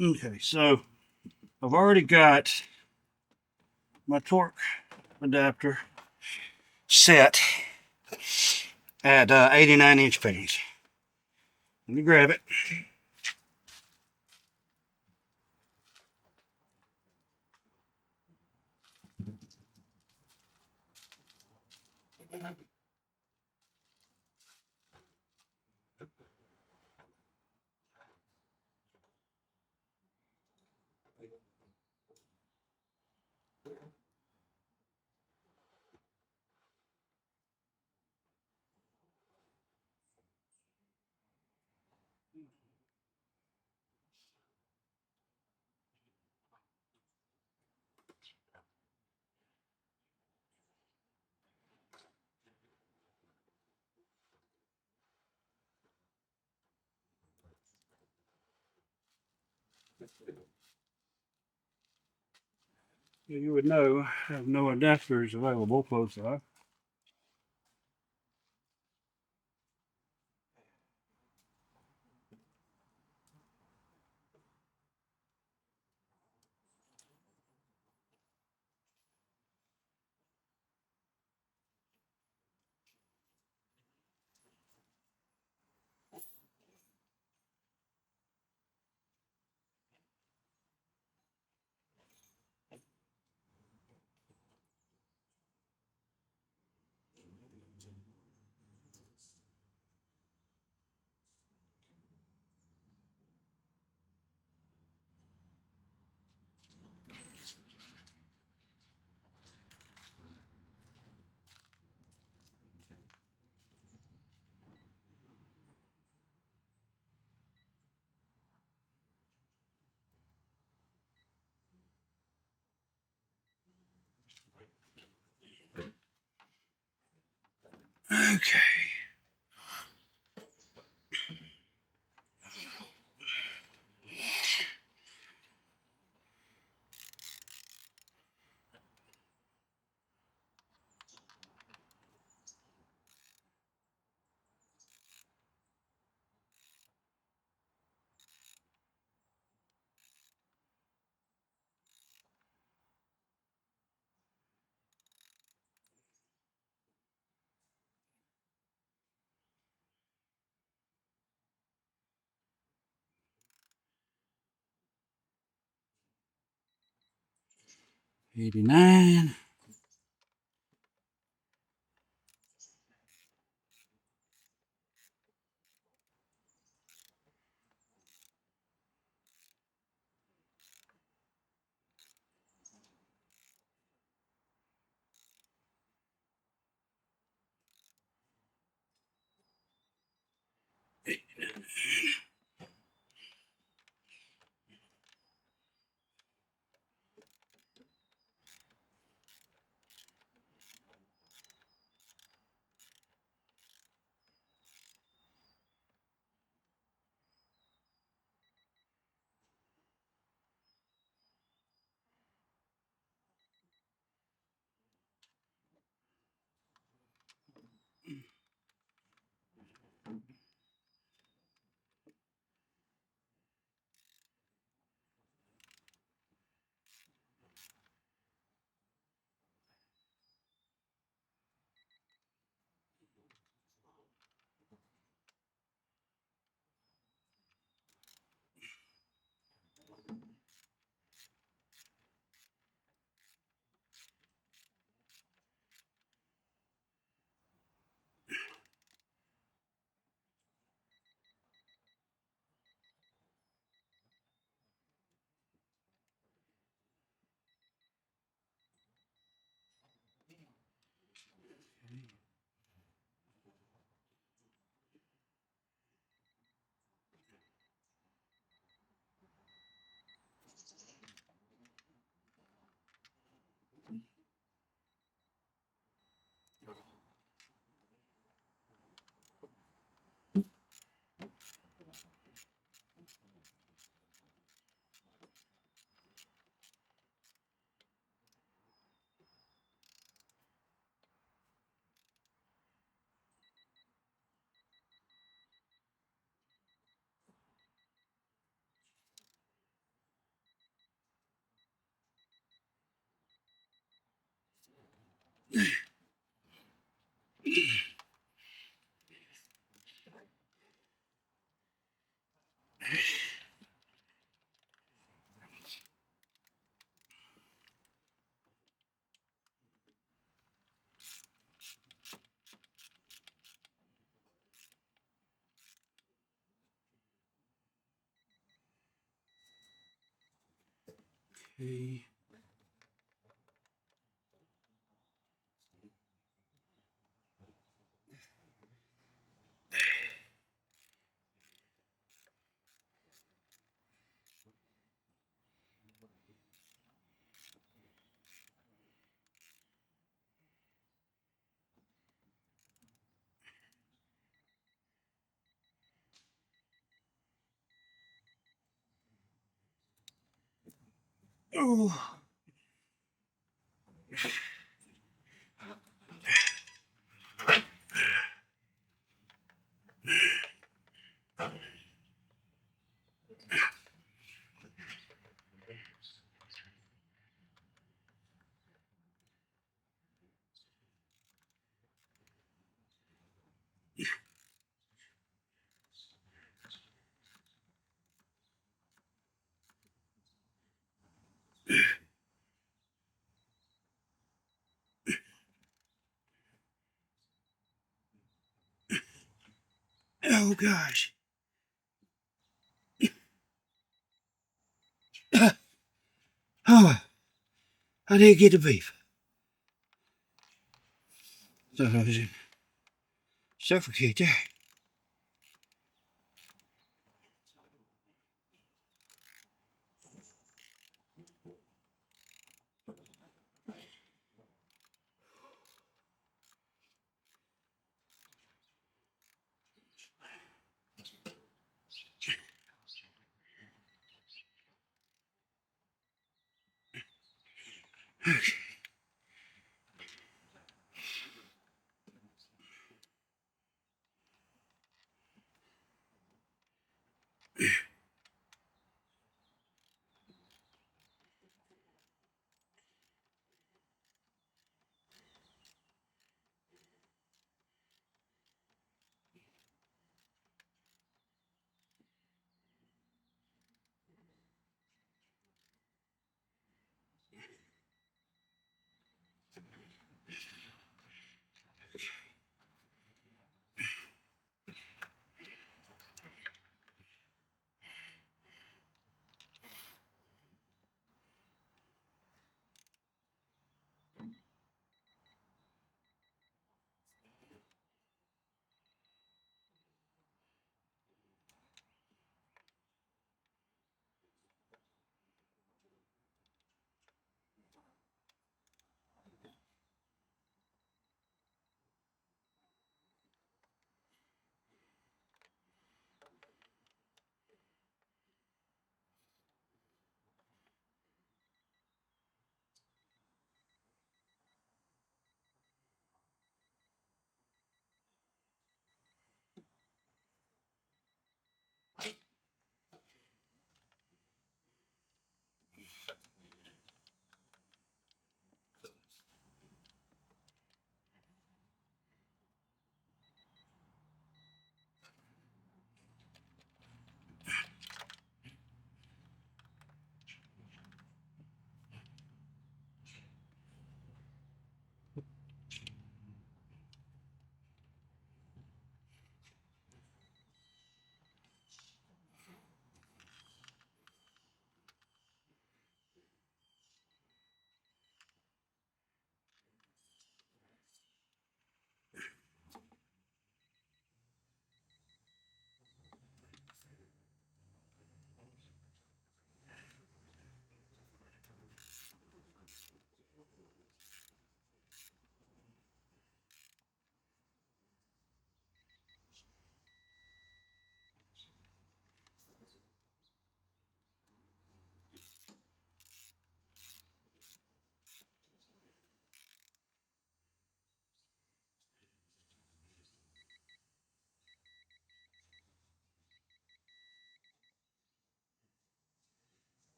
Okay, so I've already got my torque adapter set at 89 inch pins. Let me grab it. You would know I have no adapters available close by. Okay. '89. Okay. Oh. Oh gosh. Oh, I did get the beef. So I was suffocate there.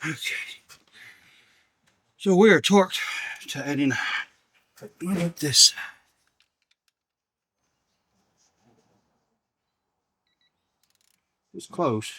Okay. So we are torqued to adding this. It's close.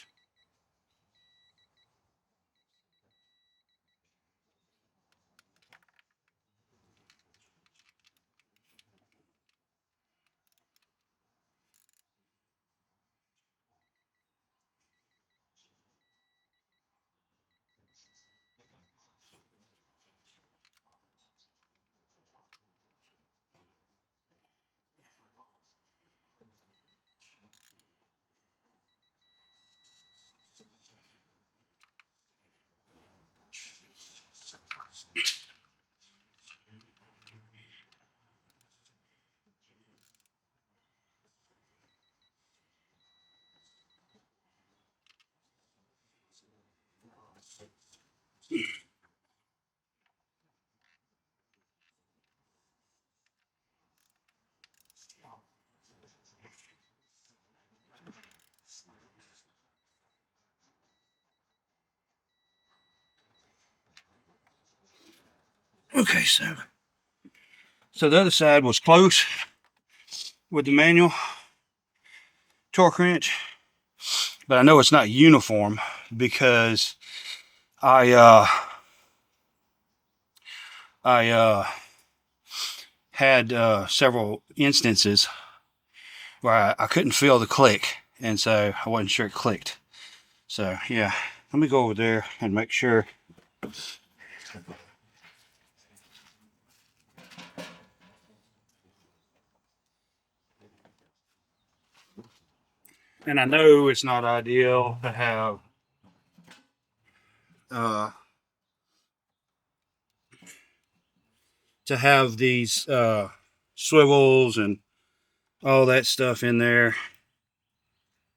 Okay, so the other side was close with the manual torque wrench, but I know it's not uniform because I had several instances where I couldn't feel the click, and so I wasn't sure it clicked. So yeah, let me go over there and make sure. And I know it's not ideal uh, to have these swivels and all that stuff in there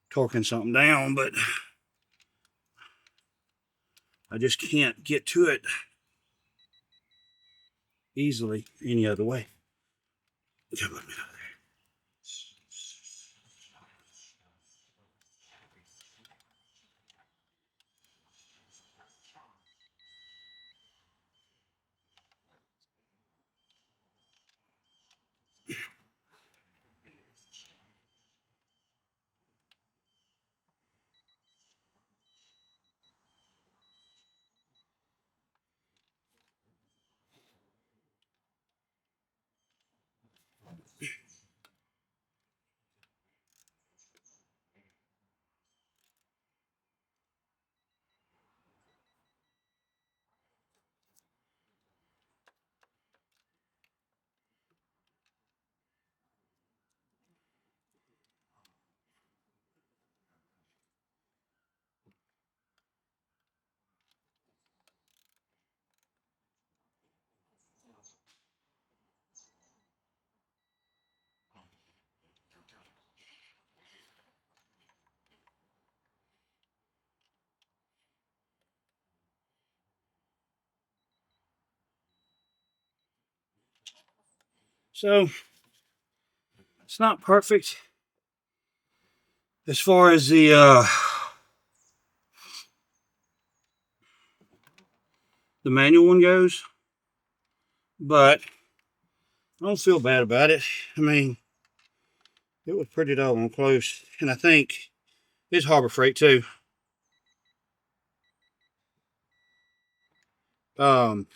torquing something down, but I just can't get to it easily any other way. Come on, man. So it's not perfect as far as the manual one goes, but I don't feel bad about it. I mean, it was pretty doggone close, and I think it's Harbor Freight too. Um,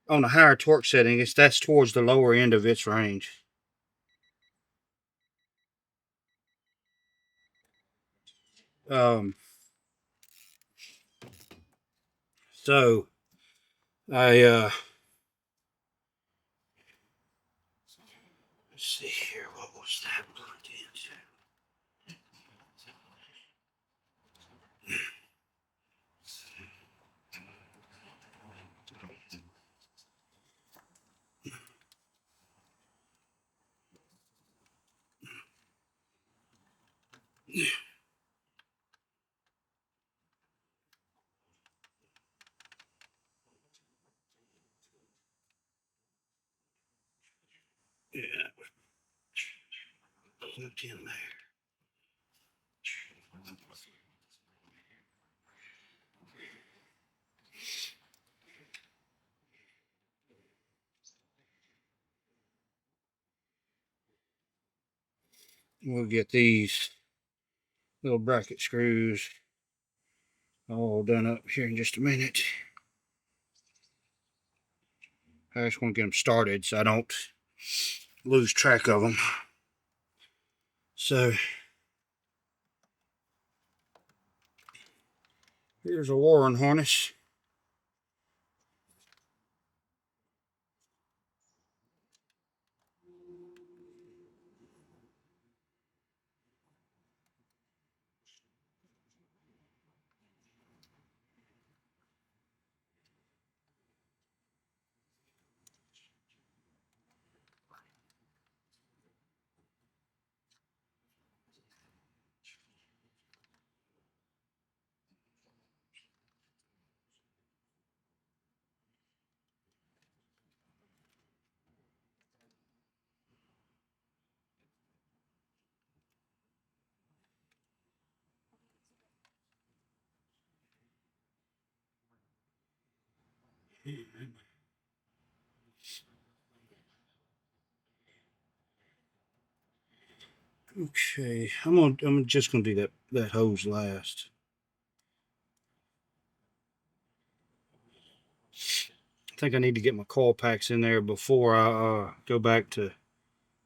on a higher torque setting, that's towards the lower end of its range. Um, so I let's see here, what was that plugged into? Yeah, plugged in there. we'll get these little bracket screws all done up here in just a minute. I just want to get them started so I don't lose track of them. So here's a wiring harness. Okay, I'm just gonna do that hose last. I think I need to get my coil packs in there before I go back to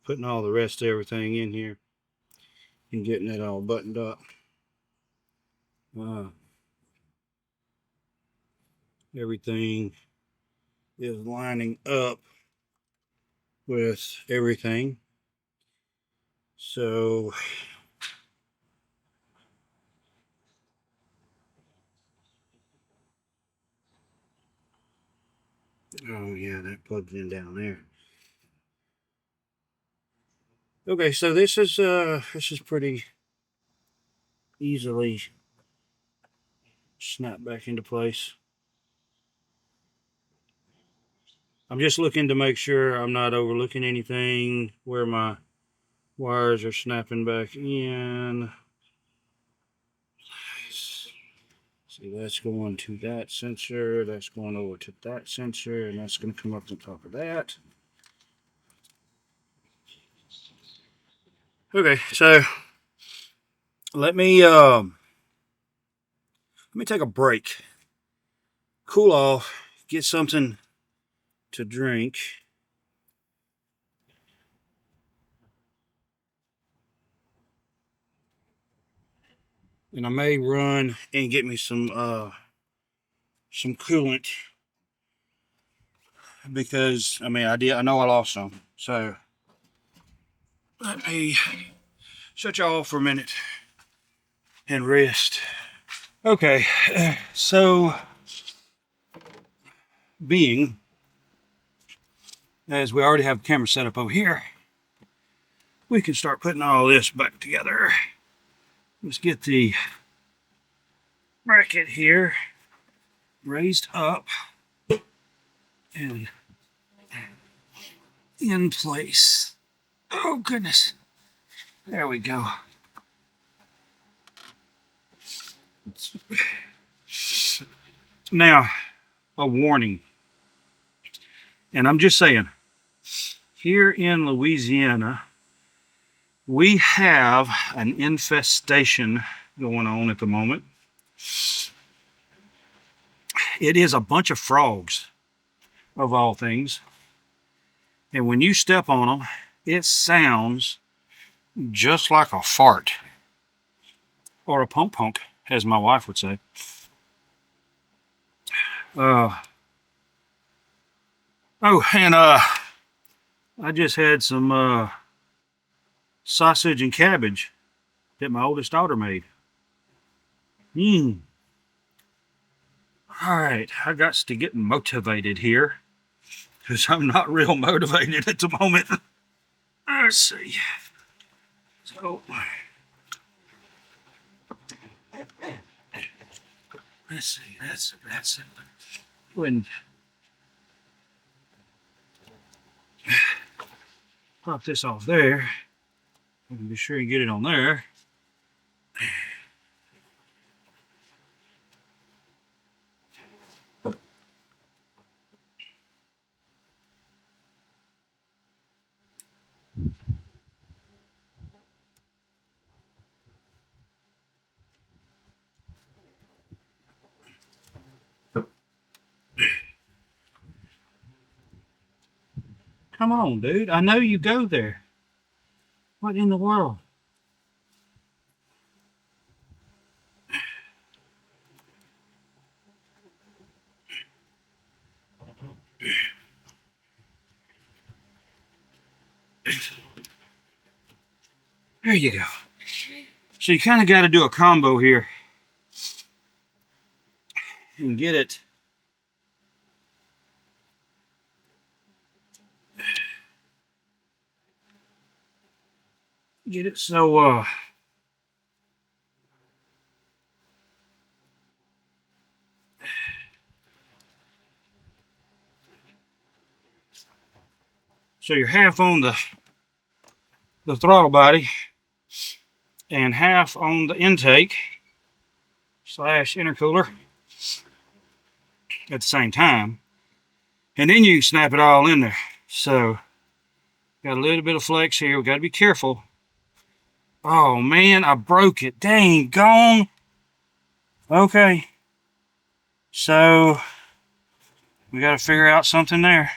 putting all the rest of everything in here and getting it all buttoned up. Everything is lining up with everything. So oh yeah, that plugs in down there. Okay, so this is pretty easily snapped back into place. I'm just looking to make sure I'm not overlooking anything where my wires are snapping back in. See, that's going to that sensor, that's going over to that sensor, and that's going to come up on top of that. Okay, so let me take a break, cool off, get something to drink. And I may run and get me some coolant, because I mean I know I lost some. So let me shut y'all off for a minute and rest. Okay, so being as we already have the camera set up over here, we can start putting all this back together. Let's get the bracket here raised up and in place. Oh goodness, there we go. Now, a warning, and I'm just saying, here in Louisiana, we have an infestation going on at the moment. It is a bunch of frogs, of all things. And when you step on them, it sounds just like a fart. Or a punk punk, as my wife would say. Oh, and I just had some sausage and cabbage that my oldest daughter made. All right, I got to get motivated here, because I'm not real motivated at the moment. Let's see. So, let's see. That's it. When pop this off there, I can be sure and get it on there. Come on, dude. I know you go there. What in the world? There you go. So you kind of got to do a combo here and get it. Get it so so you're half on the throttle body and half on the intake slash intercooler at the same time, and then you can snap it all in there. So got a little bit of flex here. We got to be careful. Oh man, I broke it. Dang gone. Okay, so we got to figure out something there.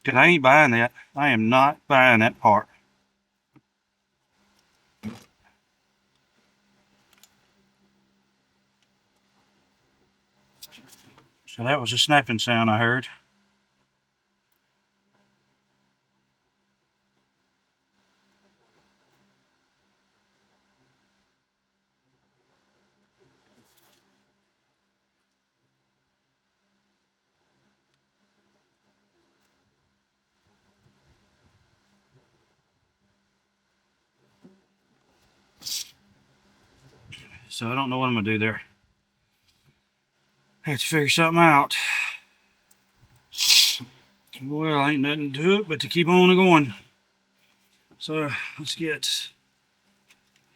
Cause I ain't buying that. I am not buying that part. So that was a snapping sound I heard. So I don't know what I'm gonna do there. I have to figure something out. Well, ain't nothing to it but to keep on going. So let's get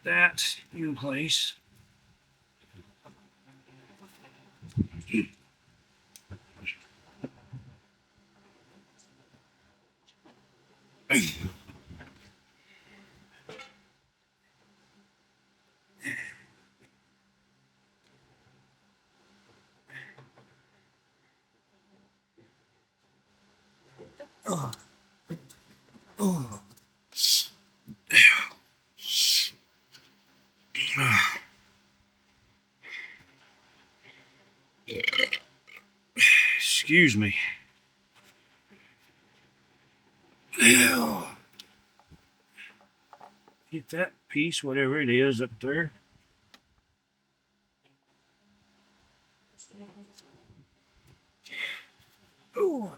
that in place. Excuse me. Get that piece, whatever it is, up there. Ooh.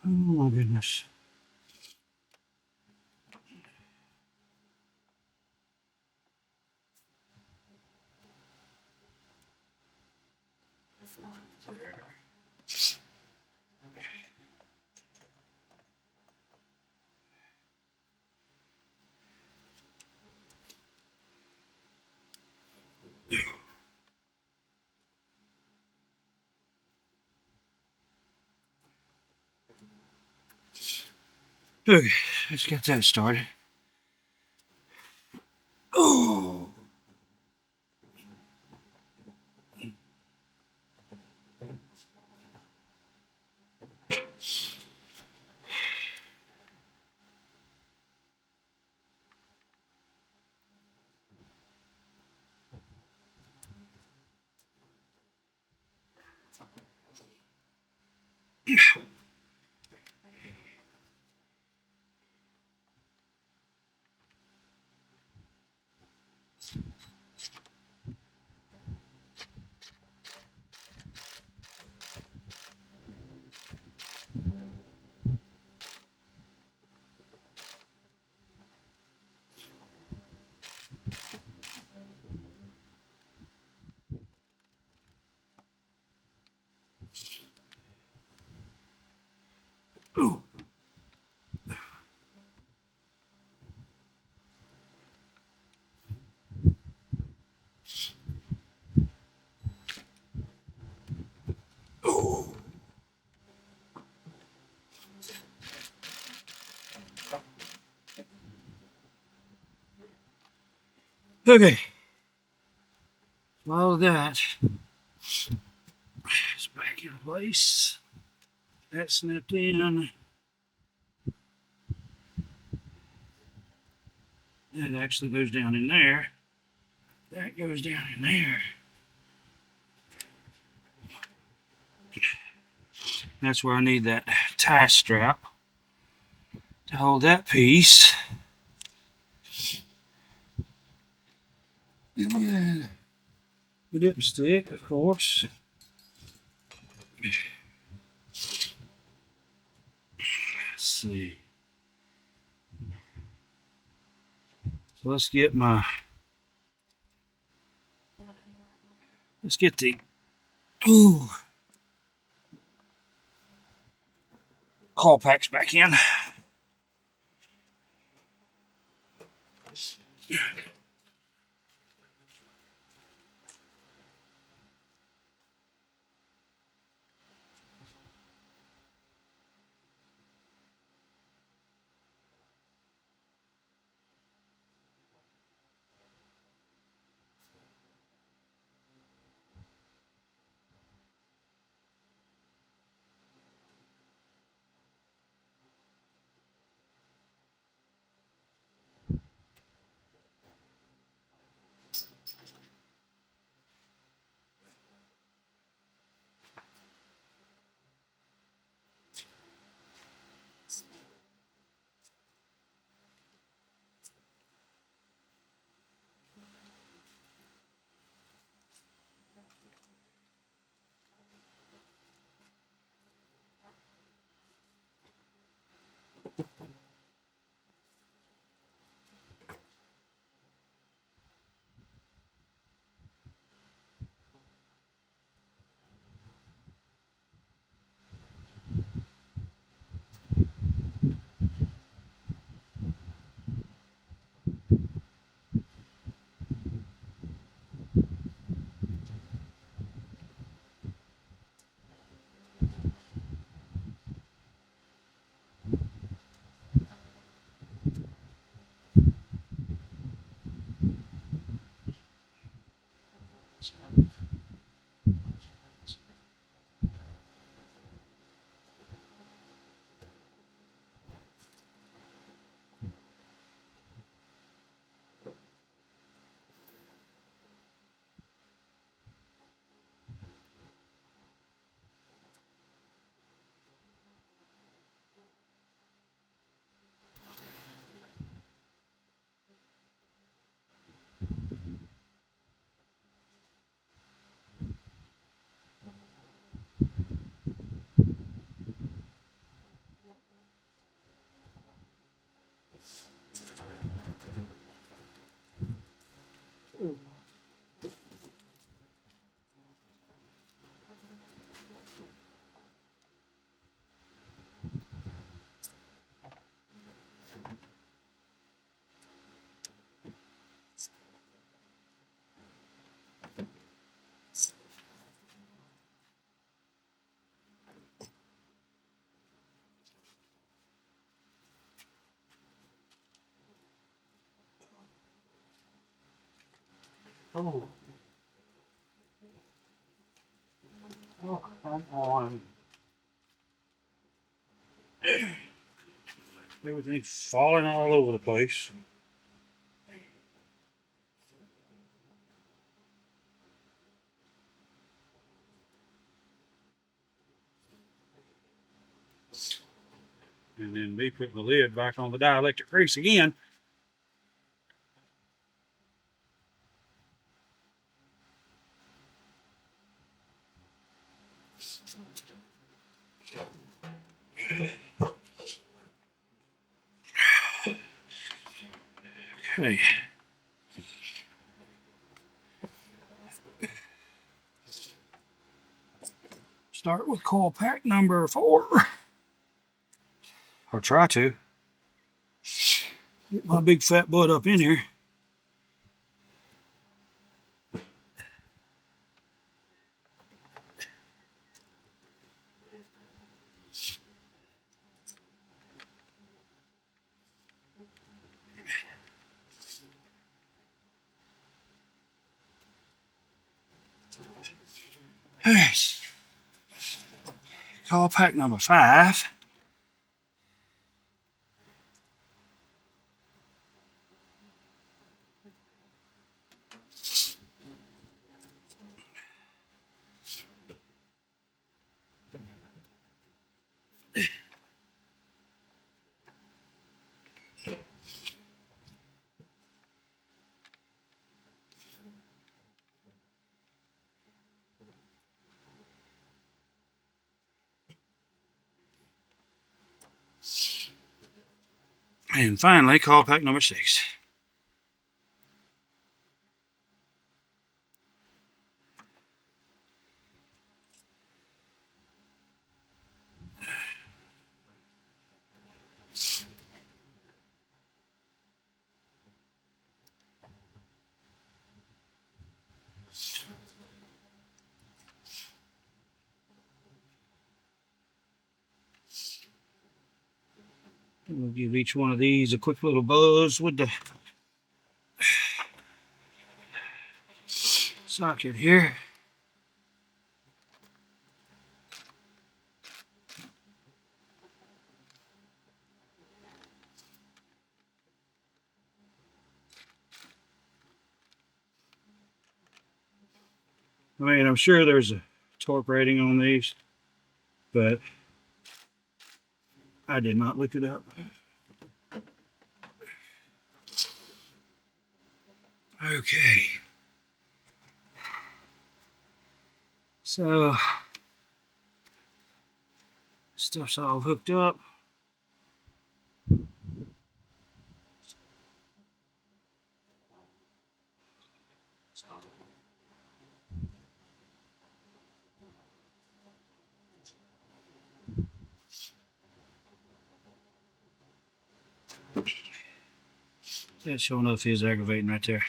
Oh my goodness. Okay, let's get that started. Oh. Okay. All of that is back in place. That snapped in. That actually goes down in there. That goes down in there. That's where I need that tie strap to hold that piece. And the dipstick, of course. Let's see. So let's get the call packs back in. Oh, come on. Everything's falling all over the place. And then me putting the lid back on the dielectric grease again. Okay. Start with coil pack number 4. Or try to. Get my big fat butt up in here. All right. Call pack number 5. And finally, call pack number 6. We'll give each one of these a quick little buzz with the socket here. I mean, I'm sure there's a torque rating on these, but I did not look it up. Okay. So, stuff's all hooked up. That sure enough is aggravating right there.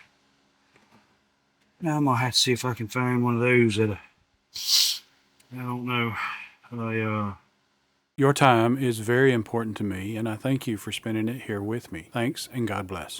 Now I'm gonna have to see if I can find one of those that I don't know. Your time is very important to me, and I thank you for spending it here with me. Thanks, and God bless.